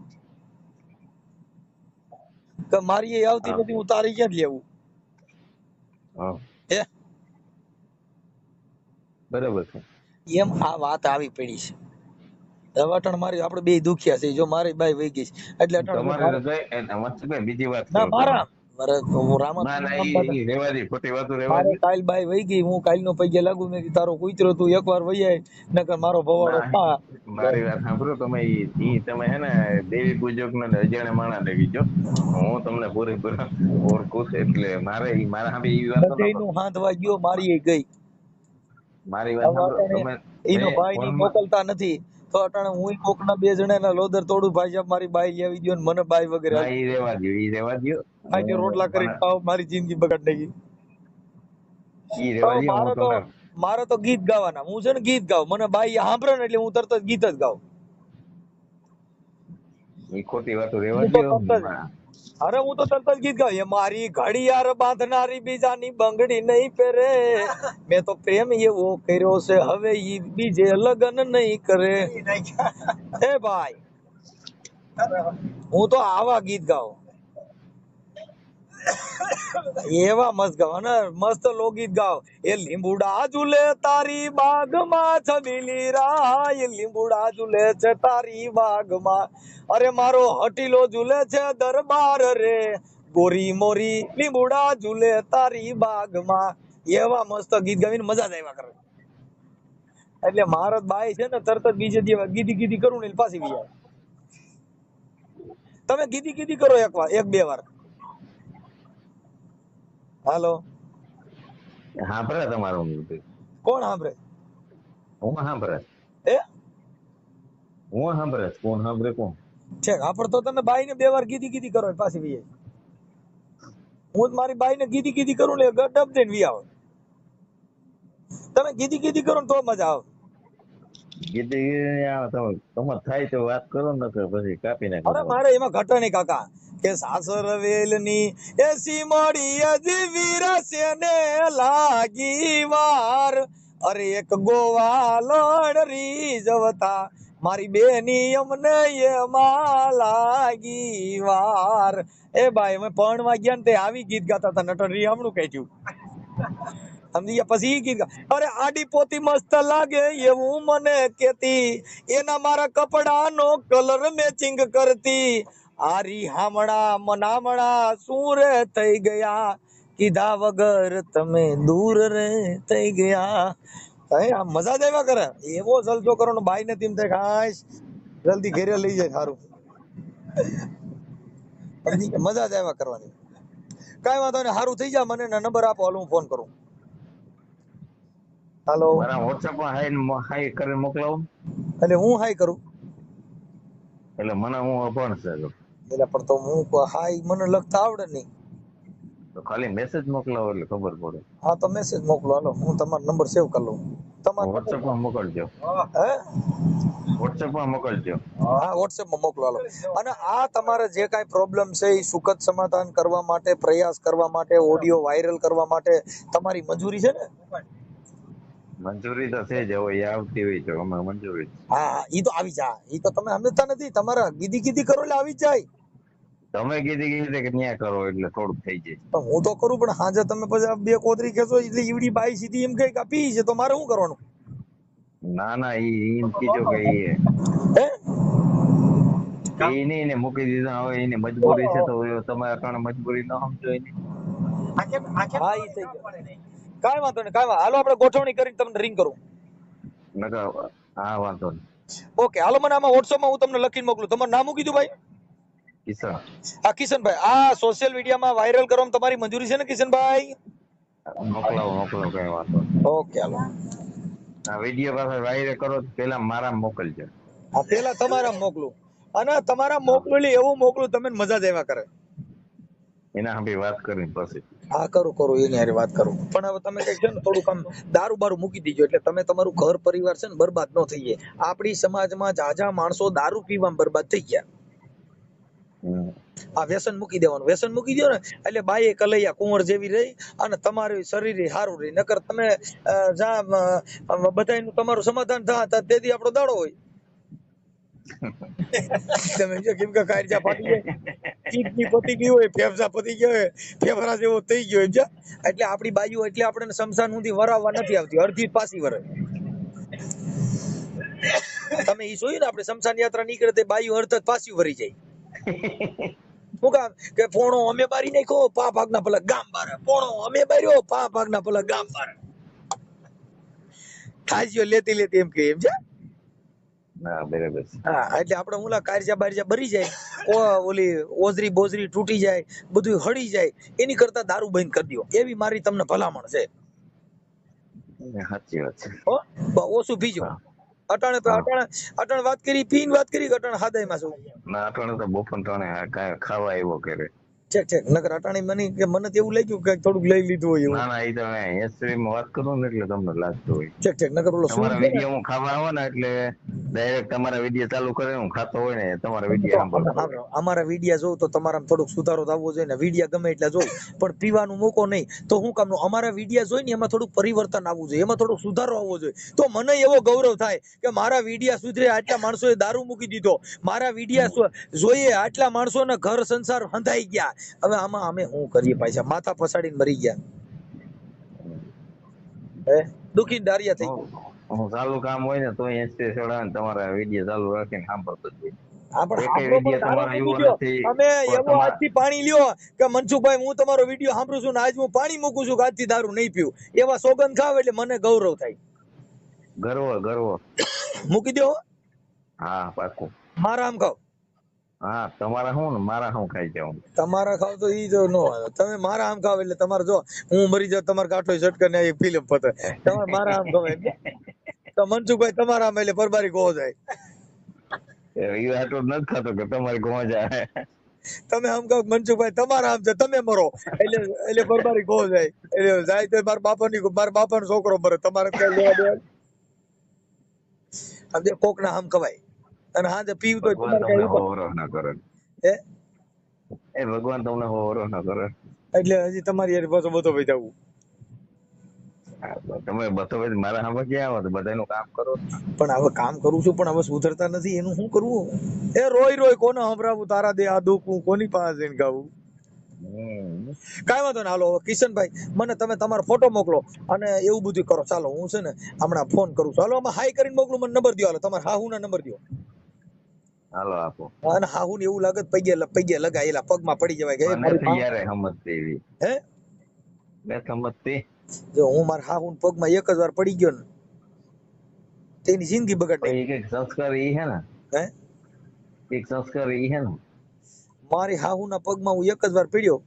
કે મારી એ આવતી નથી, હું તારી ક્યાંથી આવું? હા હે, બરાબર છે. એમ આ વાત આવી પડી છે. હવે અટણ મારી આપણે બે દુખિયા છે. જો મારી બાઈ વહી ગઈ છે એટલે અટણ તમારે તો કઈ એમાં બીજી વાત ના કરું મારા તમને. મારે તો હું ના રામાપીર ના નામ ઈ દાદા, ઈ રેવા દે, ખોટી વાતો રેવા મારે દે. કાલ બાઈ વહી ગઈ, હું કાલ નો પૈગે લાગુ, મેં કીધું તારો કૂતરો તું એકવાર વહી આય નકર મારો ભવાડો ના થા. મારી વાત સાંભળો તમે. ઈ તમે હે ને દેવી પૂજક ને અજાણે માણા લઈ ગયો. હું તમને પૂરેપૂરા ઓળખું છું એટલે મારે ઈ મારા સામે એવી વાતો ન કરો. બધેયનું હાંધવા ગયો, મારી એ ગઈ. મારી વાત હવે સાંભળો અટાણે તમે. એનો મેં ભાઈ ની ફોનમાં મોકલતા નથી તો અટાણે હું કોકના બે જણાના લોદર તોડું, ભાઈ સાહેબ મારી બાઈ લઈ આવી ગયો ને મને બાઈ વગેરે ના ઈ રેવા દો, ઈ રેવા દો. આજે રોટલા હું કરીને ખાવ, મારી જિંદગી બગાડ નાખી. ઈ તો રેવા દો. હું તમને મારે તો ગીત ગાવાના, હું છે ને ગીત ગાઉં, મને બાઈ સાંભળે ને એટલે હું તરત જ ગીત જ ગાઉં. ઈ ખોટી વાતો રેવા હું તો દો. તરત જ અરે હું તો તરત જ ગીત ગાઉં એ મારી ઘડિયાળ બાંધનારી બીજાની બંગડી નહીં પહેરે મેં તો પ્રેમ એવો કર્યો છે હવે ઈ બીજે લગ્ન નહીં કરે હે ભાઈ હું તો આવા ગીત ગાઉં એવા મસ્ત ગાવ અને મસ્ત લોકગીત ગાવ એ લીંબુડા ઝૂલે તારી બાગમાં છબીલી રાય લીંબુડા ઝૂલે છે તારી બાગમાં અરે મારો હટીલો ઝૂલે છે દરબાર રે ગોરી મોરી લીંબુડા ઝૂલે તારી બાગમાં એવા મસ્ત ગીત ગાવીને મજા જ આવ્યા કરે એટલે મારા બાઈ છે ને તરત જ બીજે દિવસ ગીધી ગીધી કરું ને પાછી બી આવે તમે ગીધી ગીધી કરો એક વાર એક બે વાર હાલો સાંભળે તમારું બધું. કોણ સાંભળે હું સાંભળે એ હું સાંભળે કોણ સાંભળે કોણ છે આપડે તો તમે બાઈ ને બે વાર ગીધી ગીધી કરો એટલે પાછી વી આવે. હું જ મારી બાઈ ને ગીધી ગીધી કરું ને ડબ દઈને વી આવે તમે ગીધી ગીધી કરો ને તો મજા આવે ગીતે તમારે થાય તો વાત કરો ને પછી કાપી અરે નાખો. મારે એમાં ઘટે નહીં કાકા કે સાસર વેલની એસી મળી અજીવી રસે ને લાગી વાર અરે એક ગોવાલણ રીઝવતા મારી બેની અમને એમાં લાગી વાર એ ભાઈ અમે પરણવા ગયા ને તે આવી ગીત ગાતા હતા નટર રી હમણું કહ્યું સમજી ગયા પછી ઈ ગીત અરે આડી પોતી મસ્ત લાગે એવું મને કેતી એના મારા કપડાનો કલર મેચિંગ કરતી આરી હામણા મનામણા શું રે થઈ ગયા કીધા વગર તમે દૂર રે થઈ ગયા આ મજા જ આવ્યા કરે એવો જલસો કરો ને બાઈ ને તેમ થાય ખાસ જલ્દી ઘરે લઈ જાય સારું મજા જ આવ્યા કરવાની કઈ વાંધો નહીં સારું થઈ જાય મને નંબર આપો હાલ હું ફોન કરું હાલો મારા વોટ્સએપ માં હાઈ કરીને મોકલાવું એટલે હું હાઈ કરું એટલે મને હું અભણ છે એટલે પણ તો હું હાઈ મને લખતા આવડે નહીં તો ખાલી મેસેજ મોકલાવો એટલે ખબર પડે. હા તો મેસેજ મોકલો હાલો હું તમારો નંબર સેવ કરી લઉં તમારો વોટ્સએપ માં મોકલજો. હે વોટ્સએપ માં મોકલજો. હા વોટ્સએપ માં મોકલો હાલો અને આ તમારે જે કાંઈ પ્રોબ્લેમ છે એ સુખદ સમાધાન કરવા માટે પ્રયાસ કરવા માટે ઓડિયો વાયરલ કરવા માટે તમારી મંજૂરી છે ને મંજૂરી તો છે જ હવે એ આવતી હોય તો અમે મંજૂરી. હા હા ઈ તો આવી જાય ઈ તો તમે સમજતા નથી તમારા ગીધી ગીધી કરો એટલે આવી જ જાય તમે કીધી કે ન્યા કરો એટલે થોડુંક થઈ જાય. પણ હું તો કરું પણ હાજે તમે પછી બે કોતરી ખેંચો એટલે ઈવડી બાઈ સીધી એમ કહે કે પી છે તો મારે શું કરવાનું ના ના ઈ એમ કીધું કે હે ઈ નહીં ને મૂકી દીધા હવે એની મજબૂરી છે તો તમે અટાણે મજબૂરી ન સમજો એની. હા ઈ થઈ ગયું કાંઈ વાંધો નહીં કાંઈ હાલો આપણે ગોઠવણી કરીને તમને રિંગ કરું નકર હા વાંધો નહીં. ઓકે હાલો મને આમાં વોટ્સએપમાં હું તમને લખીને મોકલું તમારું નામ શું કીધું ભાઈ કિશન હા કિશનભાઈ આ સોશિયલ મીડિયામાં વાયરલ કરવામાં તમારી મંજૂરી છે ને કિશનભાઈ મોકલાવો કઈ વાંધો નહીં. ઓકે હાલો આ વિડીયો પાસે વાયરલ કરો તો પેલા મારા મોકલજો. હા પેલા તમારા મોકલું અને તમારા મોકલેલી એવું મોકલું તમે મજા જ આવ્યા કરે એના સામે વાત કરીને પછી હા કરું એની હારે વાત કરું પણ હવે તમે કઈક છે ને થોડુંક આમ દારૂ બારૂ મૂકી દીજો એટલે તમે તમારું ઘર પરિવાર છે ને બરબાદ ન થઈ જાય આપણી સમાજમાં જાજા માણસો દારૂ પીવામાં બરબાદ થઈ ગયા આ વ્યસન મૂકી દેવાનું વ્યસન મૂકી દો ને એટલે બાઈએ કલૈયા કુંવર જેવી રહી અને તમારું શરીર સારું રહી નકર તમે બધાનું તમારું સમાધાન થાય તેથી આપણો દાડો હોય તમે જો કેમ કે કાયજા ફાટી જાય કિડની પતી ગઈ હોય ફેફસા પતી ગયા હોય ફેફડા જેવો થઈ ગયો એમ એટલે આપણી બાજુ એટલે આપણે શમશાન સુધી વરાવવા નથી આવતી અડધી પાછી વરે તમે ઈ જોયું ને આપણે શમશાન યાત્રા નીકળે તે બાયુ અડધ પાછી વરી જાય શું કામ કે પોણો અમે બારી નાખ્યો પા ભાગના પેલા ગામ બારે પોણો અમે બાર્યો પા ભાગના પેલા ગામ બારે થાજીઓ લેતી લેતી એમ કે એમ છે ના બરાબર. હા એટલે આપણે ઓલા કારજા બારજા ભરી જાય ઓલી ઓઝરી બોઝરી તૂટી જાય બધું હળી જાય એની કરતા દારૂ બંધ કરી દો એવી મારી તમને ભલામણ છે સાચી વાત છે. હો ઓછું પીજો અટાણે વાત કરી પીન વાત કરી અટાણે હાદાઈમાં છું ના અટાણે તો બપોર ત્રણે કાંઈ ખાવા આવ્યો કરે ઠીક નકર અટાણી મને તો એવું લાગ્યું કે થોડુંક લઈ લીધું હોય એવું. ના ના એ તો હિસ્ટ્રી માં વાત કરું ને એટલે તમને લાગતું હોય. ઠીક નકર ઓલો તમારા વિડીયો હું ખાવા આવે ને એટલે ડાયરેક્ટ તમારા વિડીયો ચાલુ કરે હું ખાતો હોય ને તમારા વિડીયો સાંભળતો હોય. અમારા વિડિયા જોઉં તો તમારામાં થોડોક સુધારો તો આવવો જોઈએ ને. વિડિયા ગમે એટલા જોઉં પણ પીવાનું મૂકો નહીં તો હું કામનું. અમારા વિડિયા જોઈ ને એમાં થોડુંક પરિવર્તન આવવું જોઈએ, એમાં થોડોક સુધારો આવવો જોઈએ. તો મને એવો ગૌરવ થાય કે મારા વિડિયા સુધરે, આટલા માણસોએ દારૂ મૂકી દીધો, મારા વિડિયા જોઈએ આટલા માણસોના ઘર સંસાર હંધાઈ ગયા. હવે આમાં અમે શું કરીએ પાછા? માથા પસાડીને મરી ગયા. હે દુખી દારિયા થઈ ગયા. હું ચાલુ કામ હોય ને તો હિસ્ટ્રી ચડાવે ને તમારા વિડીયો ચાલુ રાખીને સાંભળતો જ હોય. તમે એવો આજથી પાણી લ્યો કે મનસુખભાઈ હું તમારો વિડીયો સાંભળું છું ને આજ હું પાણી મૂકું છું કે આજથી દારૂ નહીં પીવું, એવા સોગંદ ખાવ એટલે મને ગૌરવ થાય. ગર્વ મૂકી દો. હા પાકું. મારા આમ ખાવ. હા તમારા શું ને મારા શું ખાઈ જાઉં. તમારા ખાવ તો ઈ જો નો આવે. તમે મારા આમ ખાવ એટલે તમારે જો હું મરી જાઉં તમારે ગાંઠો ઝટકે ને એક ફિલ્મ પતે. તમારે મારા આમ ખાવ તો મનસુખભાઈ તમારા આમ એટલે પરબારી ગો જાય. એ આટલું નથી ખાતો કે તમારી ગો જાય. તમે આમ કહો મનસુખભાઈ તમારા આમ છે તમે મરો એટલે પરબારી ગો જાય. એટલે જાય તો મારા બાપાનો છોકરો મરે, તમારે કઈ લેવા દેવા? આમ જે કોક ના આમ ખવાય અને હાજે પીવું તો ભગવાન તમને હોરો ના કરે. હે એ ભગવાન તમને હોરો ના કરે. એટલે હજી તમારી યાર પાછો બધો ભાઈ જવું. તમે બધો મારા સામે ક્યાં આવો બધાનું કામ કરો. પણ હવે કામ કરું છું પણ હવે સુધરતા નથી, એનું શું કરવું? એ રોય કોને સંભળાવું? તારા દે આ દુખું કોની પાસે જઈને ગાવું? કાંઈ વાંધો ને. હાલો કિશનભાઈ મને તમે તમારો ફોટો મોકલો અને એવું બધું કરો. ચાલો હું છે ને હમણાં ફોન કરું છું. હાલો આમાં હાઈ કરીને મોકલું, મને નંબર દો. હાલો તમારા હાહુ ના નંબર દો. હાલો આપો. અને હાહુ ને એવું લાગે પગે લગાયેલા પગમાં પડી જવાય કે હે મેં સમજતી. જો હું મારા હાહુ પગમાં એક જ વાર પડી ગયો ને તેની જિંદગી બગાડ નાખી. એક સંસ્કાર ઈ હે ને. હે એક સંસ્કાર ઈ હે ને. મારી હાહુ ના પગમાં હું એક જ વાર પડ્યો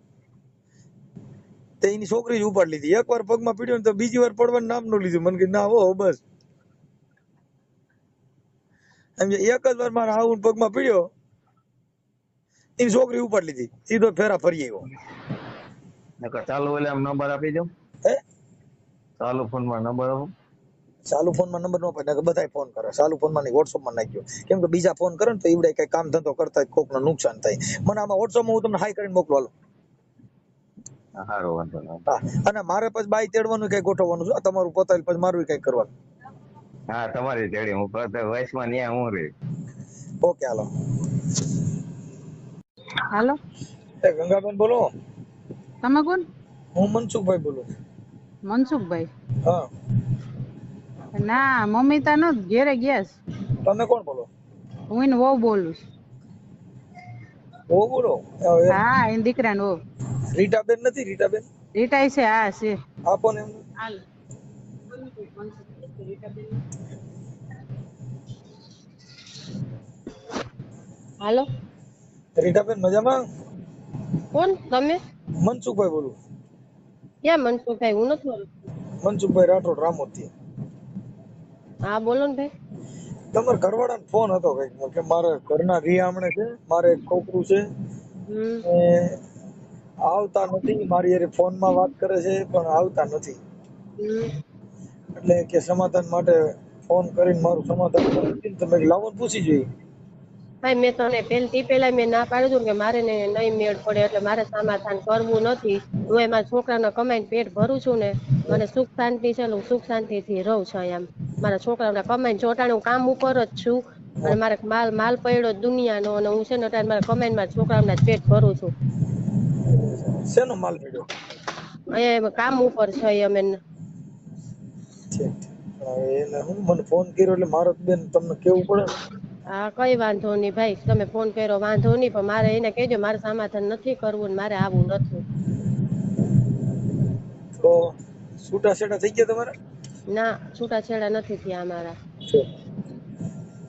તે એની છોકરી જ ઉપાડ લીધી. એક વાર પગમાં પડ્યો ને તો બીજી વાર પડવાનું નામ નો લીધું. મને કે ના હો બસ એક જ વાર મારા હાહુ પગમાં પડ્યો એની છોકરી ઉપાડ લીધી, સીધો ફેરા ફરી આવ્યો. ચાલુ એટલે આમ નંબર આપી દો. હે ચાલુ ફોન માં નંબર આપો. ચાલુ ફોન માં નંબર નો અપાય, બધા ફોન કરે. ચાલુ ફોન માં નહીં, વોટ્સઅપ માં નાખજો. કેમ કે બીજા ફોન કરે ને તો એવડે કઈ કામ ધંધો કરતા કોક નું નુકસાન થાય. મને આમાં વોટ્સઅપ માં હું તમને હાઈ કરીને મોકલો. સારું વાંધો નહીં. હા અને મારે પછી બાઈ તેડવાનું કઈ ગોઠવવાનું છે, તમારું પતાવી પછી મારું કઈ કરવાનું. હા તમારી તેડી હું વયસમાં ન્યા હું રે. ઓકે હાલો. હાલો એ ગંગાબેન બોલો. તમે કોણ? હું મનસુખભાઈ બોલું. મનસુખભાઈ? હા ના મમ્મી તા નો ઘેરે ગયા છે. તમે કોણ બોલો? હું એને વહુ બોલું છું. ઓ બોલો. હા એને દીકરા નો. રીટાબેન નથી? રીટાબેન રીટાઈ છે? હા છે. આપો ને. હાલ હાલો રીટાબેન મજામાં? કોણ તમે? મનસુખભાઈ બોલું. ક્યાં મનસુખભાઈ? હું નથી બોલું. મનસુખભાઈ રાઠોડ રામોદ થી. હા બોલો ને ભાઈ. તમારા ઘરવાળાનો ફોન હતો કઈક કે મારે ઘરના રિયામણે છે, મારે એક છોકરું છે એ આવતા નથી. મારી યાર ફોન માં વાત કરે છે પણ આવતા નથી. એટલે કે સમાધાન માટે ફોન કરીને મારું સમાધાન કરી તમે લાવો પૂછી જોઈએ. ભાઈ મેં તને પેલા મેં ના પાડી દઉં કે મારે નહીં મેળ પડે એટલે મારે સમાધાન કરવું નથી. હું એમાં છોકરાને કમાઈને પેટ ભરું છું ને, મને સુખ શાંતિ છે, હું સુખ શાંતિ થી રહું છું. એમ મારા છોકરાને કમાઈને ચોટાણે હું કામ ઉપર જ છું અને મારે માલ પડ્યો દુનિયાનો અને હું છે ને અટાણે મારા કમાઈને મારા છોકરાના પેટ ભરું છું. શેનો માલ પડ્યો? અહીંયા કામ ઉપર છે અમે. એને હું મને ફોન કર્યો એટલે મારો બેન તમને કેવું પડે. હા કઈ વાંધો નહીં ભાઈ, તમે ફોન કર્યો વાંધો નહીં, પણ મારે એને કહેજો મારે સમાધાન નથી કરવું ને મારે આવવું નથી. તો છૂટાછેડા થઈ ગયા તમારે? ના છૂટાછેડા નથી થયા અમારા.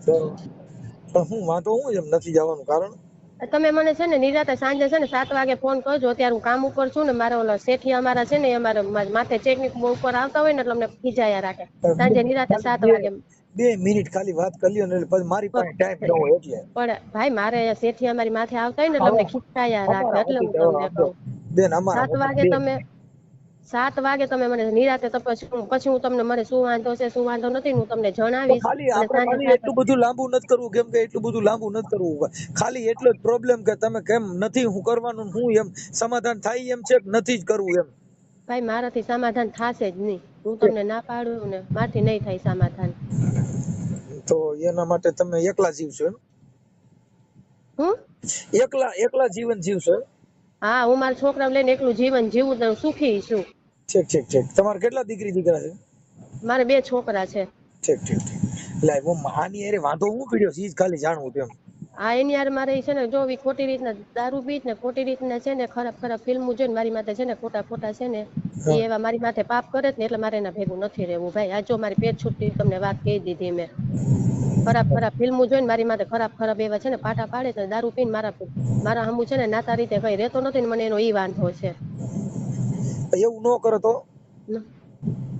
તો પણ હું વાંધો હું એમ નથી જવાનું કારણ? તમે મને છે ને નિરાતે સાંજે છે ને 7 વાગે ફોન કરજો. અત્યારે હું કામ ઉપર છું ને, મારે ઓલા શેઠી અમારા છે ને અમારે માથે ચેકની ઉપર આવતા હોય ને એટલે અમને ખીજાયા રાખે. સાંજે નિરાતે 7 વાગે 2 મિનિટ ખાલી વાત કરી લ્યો ને એટલે પછી મારી પાસે ટાઈમ ન હોય એટલે પણ ભાઈ મારે અહીંયા શેઠી અમારી માથે આવતા હોય ને એટલે અમને ખીચાયા રાખે એટલે હું તમને કહું બેન અમારા 7 વાગે તમે 7 વાગે તમે મને નિરાતે તો પછી હું તમને મને શું વાંધો છે શું વાંધો નથી હું તમને જણાવીશ ખાલી અને આપણે સાંજે ખાલી એટલું બધું લાંબુ નથી કરવું કેમ કે એટલું બધું લાંબુ નથી કરવું ખાલી એટલો જ પ્રોબ્લેમ કે તમે કેમ નથી હું કરવાનું હું એમ સમાધાન થાય એમ છે કે નથી જ કરવું એમ ભાઈ મારાથી સમાધાન થશે જ નહીં હું તમને ના પાડું ને મારથી નહીં થાય સમાધાન તો એના માટે તમે એકલા જીવશો એમ હું એકલા જીવન જીવશો એમ? હા હું મારા છોકરા લઈને એકલું જીવન જીવું તો સુખી છું ઠીક તમારે કેટલા દીકરી દીકરા છે મારે 2 છોકરા છે ઠીક એટલે હું આની અરે વાંધો હું પીડ્યો છે ઈ જ ખાલી જાણવું હતું એમ આ એની યાર મારે છે ને જો ઈ ખોટી રીતના દારૂ પીત ને ખોટી રીતના છે ને ખરાબ ફિલ્મો જોઈને મારી માથે છે ને ખોટા છે ને એ એવા મારી માથે પાપ કરે જ ને એટલે મારે એના ભેગું નથી રહેવું ભાઈ આ જો મારી પેટ છૂટતી તમને વાત કહી દીધી મેં ખરાબ ફિલ્મો જોઈને મારી માથે ખરાબ એવા છે ને પાટા પાડે છે દારૂ પીને મારા હમું છે ને નાતા રીતે કઈ રહેતો નથી ને મને એનો ઈ વાંધો છે એવું ન કરો તો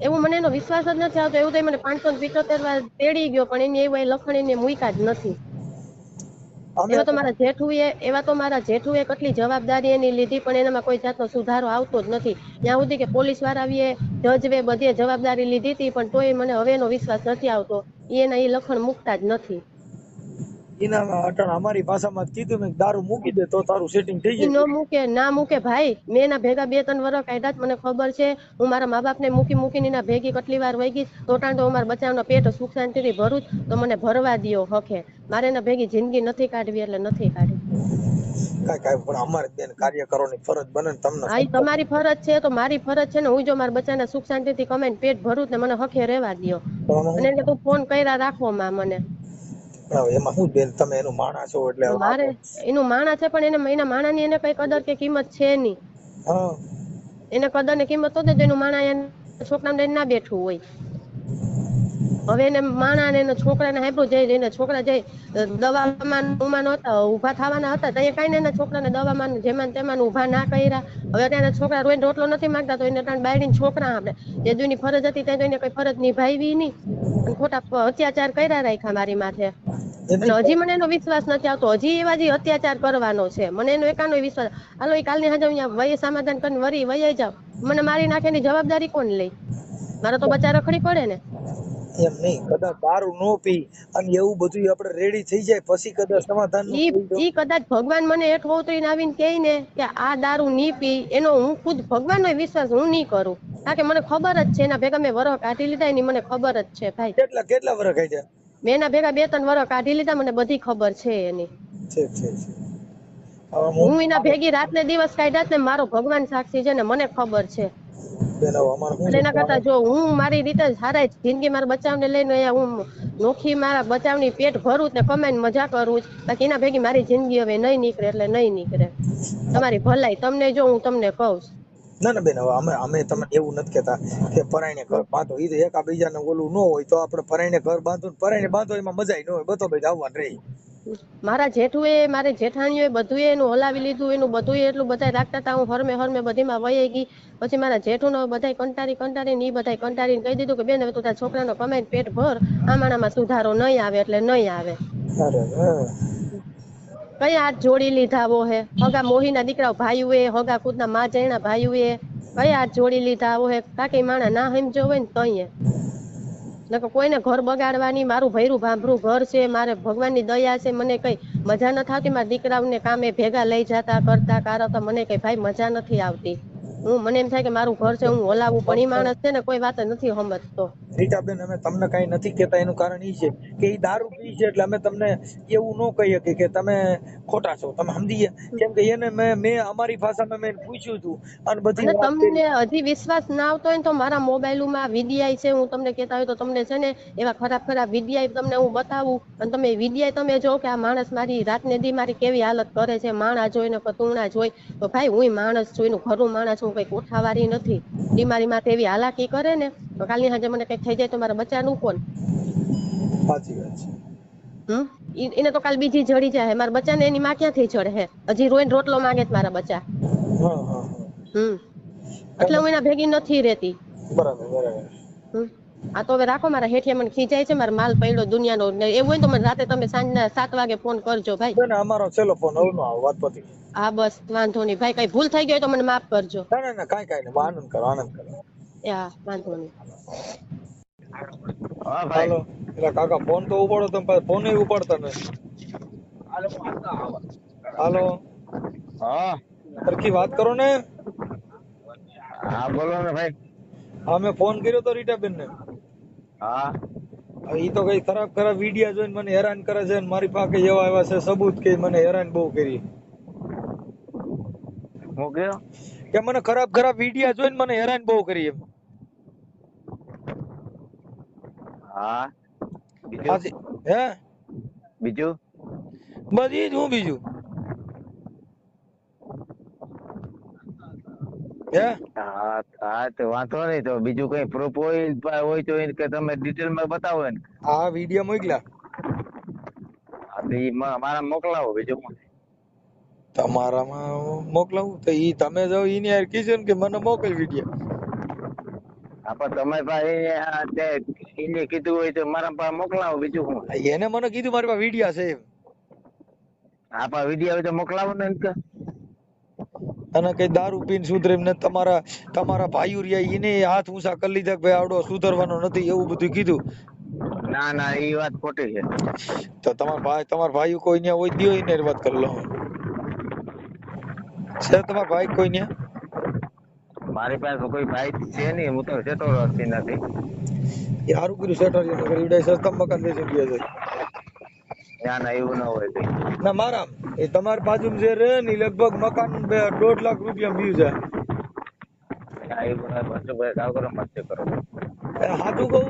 એવું મને એનો વિશ્વાસ જ નથી આવતો એવું તો મને 575 વાર તેડી ગયો પણ એની એવું લખણ એને મૂક્યા જ નથી એવા તો મારા જેઠુએ કેટલી જવાબદારી એની લીધી પણ એનામાં કોઈ જાતનો સુધારો આવતો જ નથી ત્યાં સુધી કે પોલીસ વાળાએ જજવે બધે જવાબદારી લીધી હતી પણ તોય મને હવે એનો વિશ્વાસ નથી આવતો એના એ લખણ મૂકતા જ નથી એના અટણ અમારી ભાષામાં કીધું મેં દારૂ મૂકી દે તો તારું સેટિંગ થઈ ઈ જાય ના મૂકે ભાઈ મેં એના ભેગા 2-3 વર્ષ કાઢ્યા જ મને ખબર છે હું મારા મા બાપને મૂકીને એના ભેગી કેટલી વાર વહી ગઈ તો મારા બચ્ચાનો પેટ સુખ શાંતિથી ભરું તો મને ભરવા દ્યો હકે મારે એના ભેગી જિંદગી નથી કાઢવી એટલે નથી કાઢવી કાંઈ પણ અમારે બેન કાર્યકરોની ફરજ બને ને તમને હા તમારી ફરજ છે તો મારી ફરજ છે ને હું જો મારા બચ્ચાને સુખ શાંતિથી કમાઈને પેટ ભરું ને મને હકે રહેવા દ્યો અને એટલે તું ફોન કર્યા રાખો માં મને એમાં શું બેન તમે એનું માણા છો એટલે મારે એનું માણા છે પણ એના માણાની એને કઈ કદર કે કિંમત છે નહીં એને કદર ને કિંમત તો દે એનું માણા એના છોકરાને લઈને ના બેઠું હોય હવે એને માણા ને એના છોકરાને હાંભળું જઈ એને છોકરા જઈ દવામાં હતા ઉભા થવાના હતા તો એ કઈ ને એના છોકરાને દવામાં જેમાં તેમાં ઉભા ના કર્યા હવે ત્યાં છોકરા રોઈને રોટલો નથી માંગતા તો એને બાયડીને છોકરા આપણે જે દુની ફરજ હતી ત્યાં તો એને કઈ ફરજ નિભાવી નહીં અને ખોટા અત્યાચાર કર્યા રાખ્યા મારી માથે અને હજી મને એનો વિશ્વાસ નથી આવતો હજી એવા જે અત્યાચાર કરવાનો છે મને એનો એકાનો વિશ્વાસ હાલો એ કાલની હાજર અહીંયા વય સમાધાન કરીને વરી વહી જાવ મને મારી નાખે એની જવાબદારી કોણ લઈ મારે તો બચ્ચા રખડી પડે ને એમ નહીં કદાચ દારૂ નો પી અને એવું બધું આપણે રેડી થઈ જાય પછી કદાચ સમાધાન ઈ કદાચ ભગવાન મને એક વોતરીને આવીને કહે ને કે આ દારૂ નહીં પી એનો હું ખુદ ભગવાનનો વિશ્વાસ હું નહીં કરું કારણ કે મને ખબર જ છે એના ભેગા મેં વરહ કાઢી લીધા એની મને ખબર જ છે ભાઈ કેટલા વર્ષ ખાઈ જાય મેં એના ભેગા 2-3 વર્ષ કાઢી લીધા મને બધી ખબર છે એની હું એના ભેગી રાત ને દિવસ કાઢ્યા ને મારો ભગવાન સાક્ષી છે ને મને ખબર છે એના કરતા જો હું મારી રીતે સારા જિંદગી મારા બચાવને લઈને હું નોખી મારા બચાવની પેટ ભરું ને કમાઈને મજા કરું બાકી એના ભેગી મારી જિંદગી હવે નહીં નીકળે એટલે નહીં નીકળે તમારી ભલાઈ તમને જો હું તમને કહું ના બેન હવે અમે તમને એવું નથી કેતા કે પરાયણે ઘર બાંધો ઈ તો એકાબીજાને ઓલું ન હોય તો આપણે પરાયણે ઘર બાંધો એમાં મજા ન હોય બધો ભાઈ આવવાનું રહી મારા જેઠુએ મારે જેઠાણીઓએ બધું એનું હલાવી લીધું એનું બધું એટલું બધા રાખતા હતા હું હરમે બધીમાં વહી ગઈ પછી મારા જેઠુનો બધા કંટારીને ઈ બધા કંટારીને કહી દીધું કે બેન હવે તું તારા છોકરાનો કમાઈને પેટ ભર આમાણામાં સુધારો નહીં આવે એટલે નહીં આવે કઈ હાથ જોડી લીધા વો હે હગા મોહીના દીકરાઓ ભાઈઓએ હગા ખુદના માં જણા ભાઈઓએ કઈ હાથ જોડી લીધા આવો હે કાકી માણા ના સમજો હોય ને તઈએ નકર કોઈને ઘર બગાડવાની મારું ભૈરું ભાંભરું ઘર છે મારે ભગવાનની દયા છે મને કઈ મજા નથી આવતી મારા દીકરાઓને કામે ભેગા લઈ જતા કરતા મને કઈ ભાઈ મજા નથી આવતી મને એમ થાય કે મારું ઘર છે હું હલાવું પણ ઈ માણસ છે ને કોઈ વાત નથી સમજતો રીટાબેન અમે તમને કઈ નથી કેતા એનું કારણ ઈ છે કે ઈ દારૂ પી છે એટલે અમે તમને એવું ન કહી શકીએ કે તમે ખોટા છો તમે સમજી ગયા કેમ કે એને મેં અમારી ભાષામાં મેં પૂછ્યું હતું અને બધી તમને હજી વિશ્વાસ ના આવતો હોય તો મારા મોબાઈલમાં વિડીયા છે હું તમને કહેતા હોય તો તમને છે ને એવા ખરાબ વિડીયા તમને હું બતાવું અને તમે વિડીયા તમે જો કે આ માણસ મારી રાતને દી મારી કેવી હાલત કરે છે માણા જોઈ ને કતુણા જોઈ તો ભાઈ હું માણસ છું એનું ખરું માણસ હું કઈ કોઠાવાળી નથી બીમારી માં એવી હાલાકી કરે ને તો કાલની સાંજે મને કઈક થઈ જાય તો મારા બચ્ચાનું કોણ સાચી વાત છે એને તો કાલ બીજી જડી જાય મારા બચ્ચાને એની માં ક્યાંથી ચડે હે હજી રોઈને રોટલો માંગે છે મારા બચ્ચા એટલે હું એના ભેગી નથી રહેતી બરાબર આ તો હવે રાખો, મારા હેઠિયા મને ખીજાય છે, મારો માલ પડ્યો દુનિયાનો. ને એવું હોય ને તો મને રાતે તમે સાંજના 7 વાગે ફોન કરજો ભાઈ. બેન અમારો છેલ્લો ફોન હવે નો આવે, વાત પતી. હા બસ વાંધો નહીં ભાઈ, કઈ ભૂલ થઈ ગઈ હોય તો મને માફ કરજો. ના કાંઈ નહીં, આનંદ કરો આનંદ કરો. હા વાંધો નહીં. હા ભાઈ. હાલો એટલે કાકા ફોન તો ઉપાડો, તમે ફોન ઉપાડતા નથી. હાલો હા સરખી વાત કરો ને. હા બોલો ને ભાઈ. હા મેં ફોન કર્યો તો રીટાબેન ને. હા ઈ તો કઈ ખરાબ વિડિયા જોઈને મને હેરાન કરે છે, અને મારી પાસે એવા એવા છે સબૂત કે મને હેરાન બહુ કરી. હું કયો? કે મને ખરાબ વિડિયા જોઈને મને હેરાન બહુ કરી એમ. હા હાજી. હે બીજું? બસ ઈ જ હું બીજું. હે હા હા તો વાંધો નહીં, તો બીજું કઈ પ્રૂફ હોય તો એ કે તમે ડિટેલમાં બતાવો ને. આ વિડિયા મોકલ્યા હા તો ઈ મારા મોકલાવો, બીજું શું? તમારામાં મોકલાવું તો ઈ તમે જાવ ઈને યાર કીધું ને કે મને મોકલ વિડિયા. હા પણ તમે ભાઈ એને કીધું હોય તો મારા પાસે મોકલાવો, બીજું શું? એને મને કીધું મારી પાસે વિડિયા છે એમ. હા પણ વિડીયો હોય તો મોકલાવો ને એમ કે. અને કઈ દારૂ પીને સુધરે એમ ને, તમારા ભાઈઓ રહ્યા ઈને હાથ ઊંચા કરી લીધા કે ભાઈ આવડો સુધરવાનો નથી, એવું બધું કીધું. ના ના એ વાત ખોટી છે. તો તમારા ભાઈઓ કોઈ ન્યા હોય દિયો ઈને વાત કરી લો. છે તમારા ભાઈ કોઈ ન્યા? મારી પાસે કોઈ ભાઈ છે નહીં, હું તો સેટો રસ્તી નથી. એ હારું કર્યું સેટરિયો નગર ઈડા સસ્તા મકાન વેચી ગયા છે. ના ના એવું ના હોય કઈ. ના મારા એ તમારી બાજુમાં જે રહે ને ઈ લગભગ મકાન 1.5 લાખ રૂપિયા બીયું છે. ના એવું ના બસો ભાઈ કાવ કરો, મત કરો. હાચું કહું,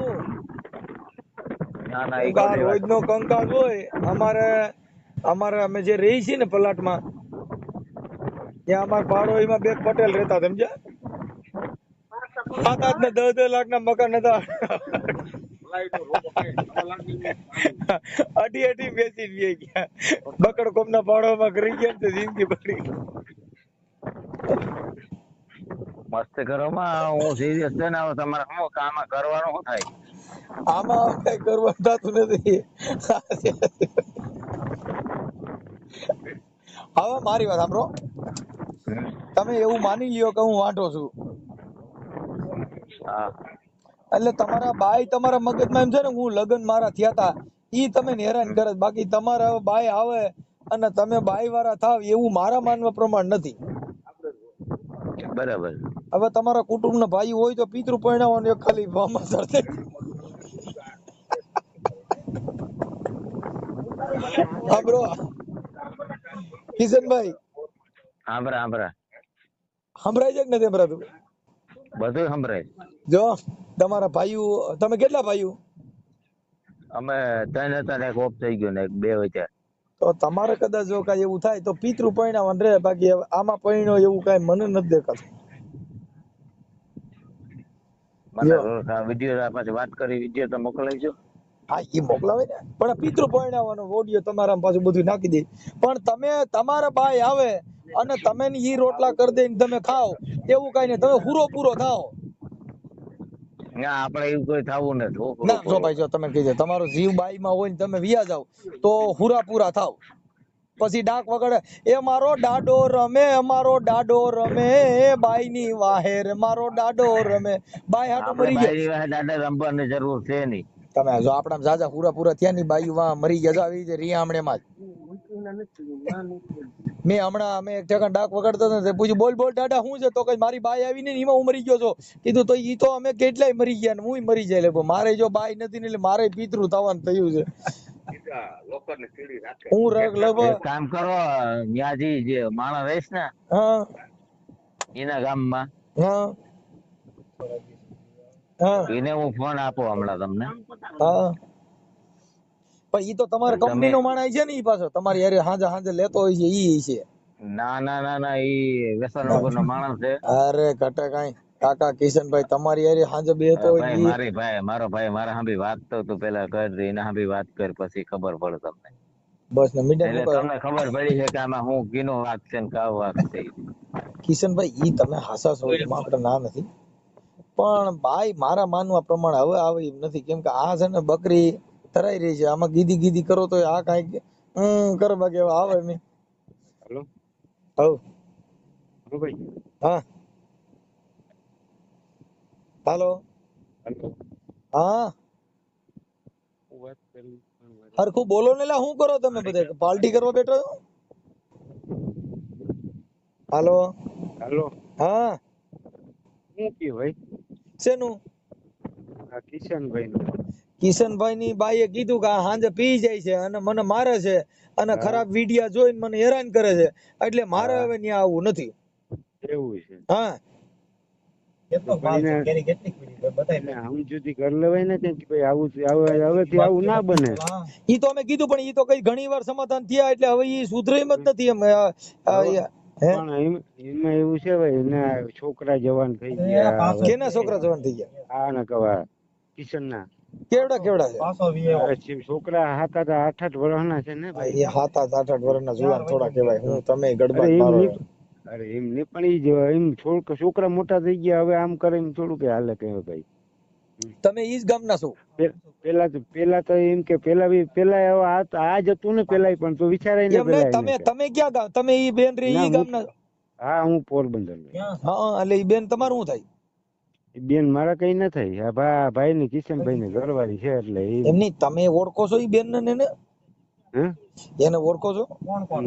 ના ના એ રોજ નો કંકાસ હોય અમારે અમે જે રહી છીએ ને પલાટમાં, ત્યાં અમારા પાડોશીમાં બે પટેલ રહેતા, સમજ્યા? 7-8 ને 10 લાખ ના મકાન હતા. અઢી વેચી ગયા. બકડ કોમ ના પાડોમાં કરી ગયા ને જિંદગી પડી. મસ્ત કરો માં, હું સિરિયસ છે ને. હવે તમારે શું કામ કરવાનું શું થાય? આમાં કઈ કરવાનું થતું નથી. હવે મારી વાત સાંભળો, તમે એવું માની લ્યો કે હું વાંઢો છું, હા એટલે તમારા બાઈ તમારા મગજમાં એમ છે ને હું લગ્ન મારા થયા તા ઈ તમે હેરાન કરે. બાકી તમારા બાઈ આવે અને તમે બાઈ વાળા થાવ એવું મારા માનવા પ્રમાણ નથી. બરાબર. હવે તમારા કુટુંબના ભાઈ હોય તો પિતૃ પરણાવવાનું એક ખાલી વામાસર છે. સાંભળો કિશનભાઈ, સાંભળા સંભળાય છે કે નથી સંભળાતું? બધું સંભળાય. જો તમારા ભાઈઓ, તમે કેટલા ભાઈઓ? અમે 3 હતા ને એક ઓફ થઈ ગયો ને એક 2 વચ્ચે. તો તમારે કદાચ જો કઈ એવું થાય તો પિતૃ પરણાવવાનું રહે. બાકી આમાં પરણ્યો એવું કઈ મને નથી દેખાતું. મને વિડીયો પાછી વાત કરી, વિડીયો તો મોકલાઈજો. હા એ મોકલાવે ને, પણ પિતૃ પરણાવવાનો ઓડિયો તમારા પાછું બધું નાખી દે. પણ તમે તમારા બાઈ આવે અને તમે ઈ રોટલા કરી દઈને તમે ખાઓ એવું કઈ નહીં, તમે પૂરો થાઓ. ના આપણે એવું કોઈ થવું નથી. ના જો ભાઈ, જો તમે કીધું તમારો જીવ બાઈ માં હોય ને તમે વિયા જાવ તો પૂરા થાવ. પછી ડાક વગડે, એ મારો ડાડો રમે, અમારો ડાડો રમે, બાઈ ની વાહેર મારો ડાડો રમે. બાઈ હાટુ મરી જાય. દાદા રમવાની જરૂર છે નહીં. તમે જો આપણા જાજા પૂરા થયા ની બાઈ વાહ મરી ગયા આવી રીતે રિયામણે માં જ. મેં હમણાં અમે એક જગા ડાક વગાડતા હતા, પૂછ્યું બોલ દાદા શું છે? તો કઈ મારી બાઈ આવી ને એમાં હું મરી ગયો છો. કીધું તો ઈ તો અમે કેટલાય મરી ગયા ને હું મરી જાય. એટલે મારે જો બાઈ નથી ને એટલે મારે પિતૃ થવાનું થયું છે. હું લગભગ કામ કરો, ન્યાજી જે માણસ રહીશ ને હા એના ગામમાં, હા હા એને હું ફોન આપો હમણાં તમને. હા પણ ઈ તો તમારે કંપની નો માણસ છે ને, ઈ પાછો તમારી યાર હાંજે લેતો હોય છે ઈ છે. ના ઈ વેસનગર નો માણસ છે. અરે ઘટે કઈ કાકા કિશનભાઈ તમારી યાર હાંજે બેતો હોય ઈ. મારો ભાઈ મારા હાંભી વાત તો તું પેલા કર દે, એના હાંભી વાત કર પછી ખબર પડે તમને. બસ ને મીડિયા એટલે તમને ખબર પડી છે કે આમાં હું કીનો વાત છે ને કાવ વાત છે. કિશનભાઈ ઈ તમે હાસા છો એમાં આપણે ના નથી, પણ ભાઈ મારા માનવા પ્રમાણે હવે આવે એમ નથી, કેમ કે આ છે ને બકરી તરાઈ રહી છે, આમાં ગીધી ગીધી કરો તો આ કાંઈક કરે, બાકી હવે આવે નહીં. હેલો હવ હા ભાઈ હા હાલો હેલો હા હું વાત કરી પણ મારે હરખું બોલો ને લા, શું કરો તમે બધા પાર્ટી કરવા બેઠો છો? હાલો હેલો હા શું કે ભાઈ શેનું? આ કિશનભાઈ નું કિશનભાઈ ની બાઈએ કીધું કે આ હાંજે પી જાય છે અને મને મારે છે અને હા. ખરાબ વિડિયા જોઈને મને હેરાન કરે છે, એટલે મારે હા. હવે ત્યાં આવવું નથી. એવું છે હા એને સમજૂતી કરી લેવાય ને કે ભાઈ આવું હવેથી આવું ના બને. ઈ તો અમે કીધું, પણ ઈ તો કઈ ઘણી વાર સમાધાન થયા, એટલે હવે ઈ સુધરે એમ જ નથી એમ. હે પણ એમાં એવું છે ભાઈ એના છોકરા જવાન થઈ ગયા હવે. કેના છોકરા જવાન થઈ ગયા? આ ને કવા કિશન ના કેવડા કેવડા છે? છોકરા 7-8 વર્ષના છે ને ભાઈ. એ 7-8 વર્ષના જુવાન થોડા કહેવાય. હું તમે અરે ગડબાટ એમ મારો. નહીં, અરે એમ નહીં, પણ ઈ એમ છોકરા મોટા થઈ ગયા હવે આમ કરે એમ થોડું કે હાલે કે ભાઈ. તમે ઈ જ ગામના છો? પેલા તો એમ કે પેલા આ જ હતું ને પેલા, પણ તો વિચારાય ને એમ પેલા નહીં, તમે ક્યાં ગામ? તમે ઈ બેન રે ઈ ગામના? હા હું પોરબંદર. હા એટલે ઈ બેન તમારું શું થાય? બેન મારા કઈ ના થાય. આ ભાઈ ની કિશનભાઈ ની ઘરવાળી છે એટલે એમ નહીં, તમે ઓળખો છો ઈ બેન ને? એને ઓળખો છો?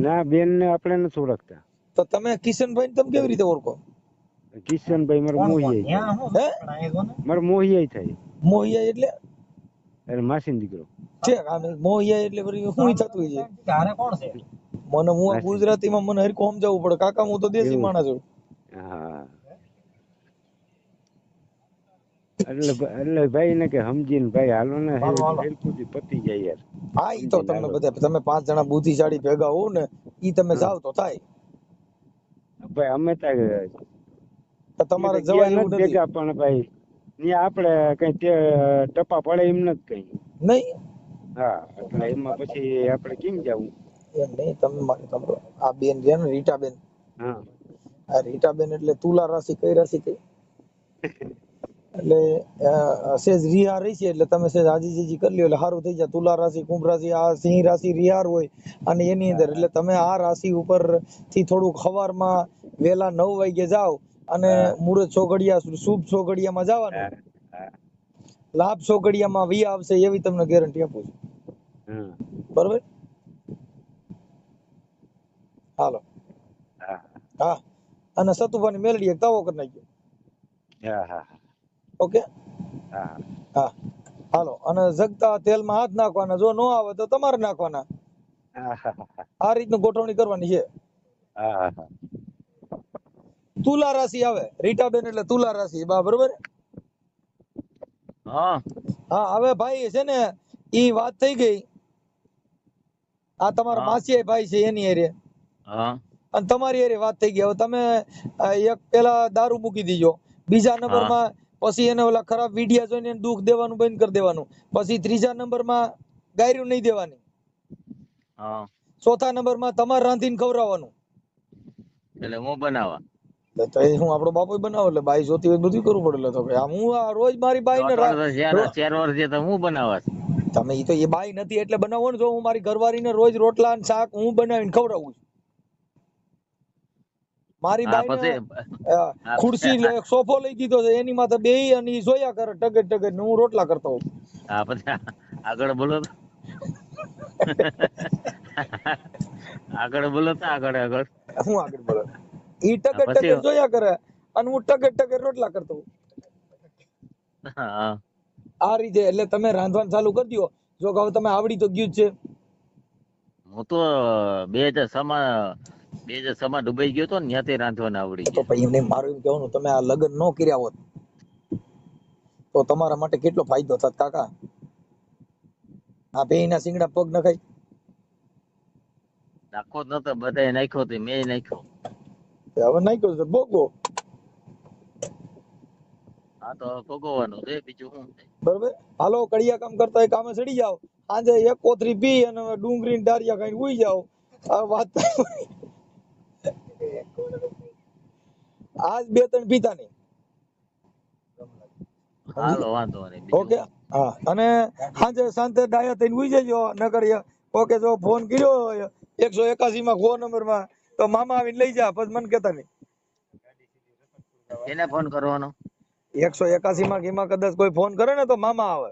ના બેન ને આપણે નથી ઓળખતા. તો તમે કિશનભાઈ તમે કેવી રીતે ઓળખો? કિશનભાઈ મારો મોહિયાઈ થાય. મોહિયા એટલે? અરે માસી દીકરો છે મોહિયા એટલે શું થતું હોય છે? મને હું ગુજરાતીમાં મને હરખું સમજાવવું પડે કાકા, હું તો દેશી માણસ છું. હા એટલે ભાઈ ને કે સમજીને ભાઈ હાલો ને હેરકુથી પતી જાય યાર. હા ઈ તો તમને બધા તમે 5 જણા બુદ્ધિશાળી ભેગા હોવ ને ઈ તમે જાવ તો થાય. ભાઈ અમે તો તમારે જવાય એવું નથી ભેગા, પણ ભાઈ ત્યાં આપણે કઈ ટપા પડે એમ નથી કઈ. નહીં. હા એટલે એમાં પછી આપણે કેમ જવું? એમ નહીં, તમે આ બેન છે ને રીટાબેન, હા આ રીટાબેન એટલે તુલા રાશિ કઈ રાશિ કઈ? એટલે સેજ રિહાર રહી છે, એટલે તમે સેજ આજીજી કરી લ્યો એટલે સારું થઈ જાય. તુલા રાશિ, કુંભ રાશિ, આ સિંહ રાશિ રિહાર હોય અને એની અંદર એટલે તમે આ રાશિ ઉપર થી થોડુંક સવારમાં વેલા 9 વાગે જાઓ અને મુહૂર્ત ચોઘડિયા શુભ ચોઘડિયામાં જવાનું, લાભ ચોઘડિયામાં વી આવશે એવી તમને ગેરંટી આપું છું. બરોબર? હાલો હા, અને સતુભાની મેલડી એક તાવો કરી નાખ્યો. ઓકે હા હાલો, અને જગતા તેલમાં હાથ નાખવાના, જો ન આવે તો તમારે નાખવાના. આ રીતનું ગોઠવણી કરવાની છે. તુલા રાશિ આવે રીટાબેન એટલે તુલા રાશિ બરોબર? હા હવે ભાઈ છે ને ઈ વાત થઈ ગઈ. આ તમારા માસી ભાઈ છે એની હારે અને તમારી હારે વાત થઈ ગઈ. હવે તમે એક પેલા દારૂ મૂકી દીજો, બીજા નંબરમાં પછી એને ઓલા ખરાબ વિડિયા જોઈને એને દુઃખ દેવાનું બંધ કરી દેવાનું, પછી ત્રીજા નંબરમાં ગાયરું નહીં દેવાની, ચોથા નંબરમાં તમારે રાંધીને ખવડાવવાનું. એટલે હું બનાવવા તો એ હું આપણો બાપુ બનાવો એટલે બાઈ જોતી હોય બધું કરવું પડે. તો ભાઈ હું આ રોજ મારી બાઈ ને 4 વર્ષ તો હું બનાવવા તમે ઈ તો એ બાઈ નથી એટલે બનાવો ને. જો હું મારી ઘરવાળીને રોજ રોટલા અને શાક હું બનાવીને ખવડાવું છું. મારી બાઈ ને ખુરશી સોફો લઈ દીધો છે, એની માથે બેહી અને ઈ જોયા કરે ટગર ટગર ને હું રોટલા કરતો હોઉં. હા પછી આગળ બોલો તો આગળ બોલો તો આગળ હું આગળ બોલો, ઈ ટગર ટગર જોયા કરે અને હું ટગર ટગર રોટલા કરતો હોઉં. આ રીતે એટલે તમે રાંધવાનું ચાલુ કરી દો. જો હવે તમે આવડી તો ગયું જ છે. હું તો 2006 માં દુબઈ ગયો તો ને ત્યાંથી રાંધવાના આવડી તો ગયા. પછી એમને મારું એમ કહેવાનું, તમે આ લગ્ન ન કર્યા હોત તો તમારા માટે કેટલો ફાયદો થાત કાકા. આ બેયના સિંગડા પગ નખાય. નાખો જ નતો, બધાએ નાખ્યો તો મેં નાખ્યો. હવે નાખ્યો છે ભોગવો. હા તો ભોગવવાનું છે, બીજું શું થાય. બરોબર? હાલો, કડિયા કામ કરતા હોય કામે ચડી જાવ, સાંજે એક કોથરી પી અને ડુંગળી ડારિયા ખાઈને ઉઈ જાવ. આ વાત આજ 2-3 પીતા નહીં. હાલો વાંધો નહીં બીજું ઓકે શું. હા અને સાંજે શાંતે ડાયા થઈને ઉઈ જજો નકર ઓકે જો ફોન કર્યો 181 માં ફોન નંબર માં તો મામા આવીને લઈ જા પછી મને કેતા નહીં એને ફોન કરવાનો 181 માં કદાચ કોઈ ફોન કરે ને તો મામા આવે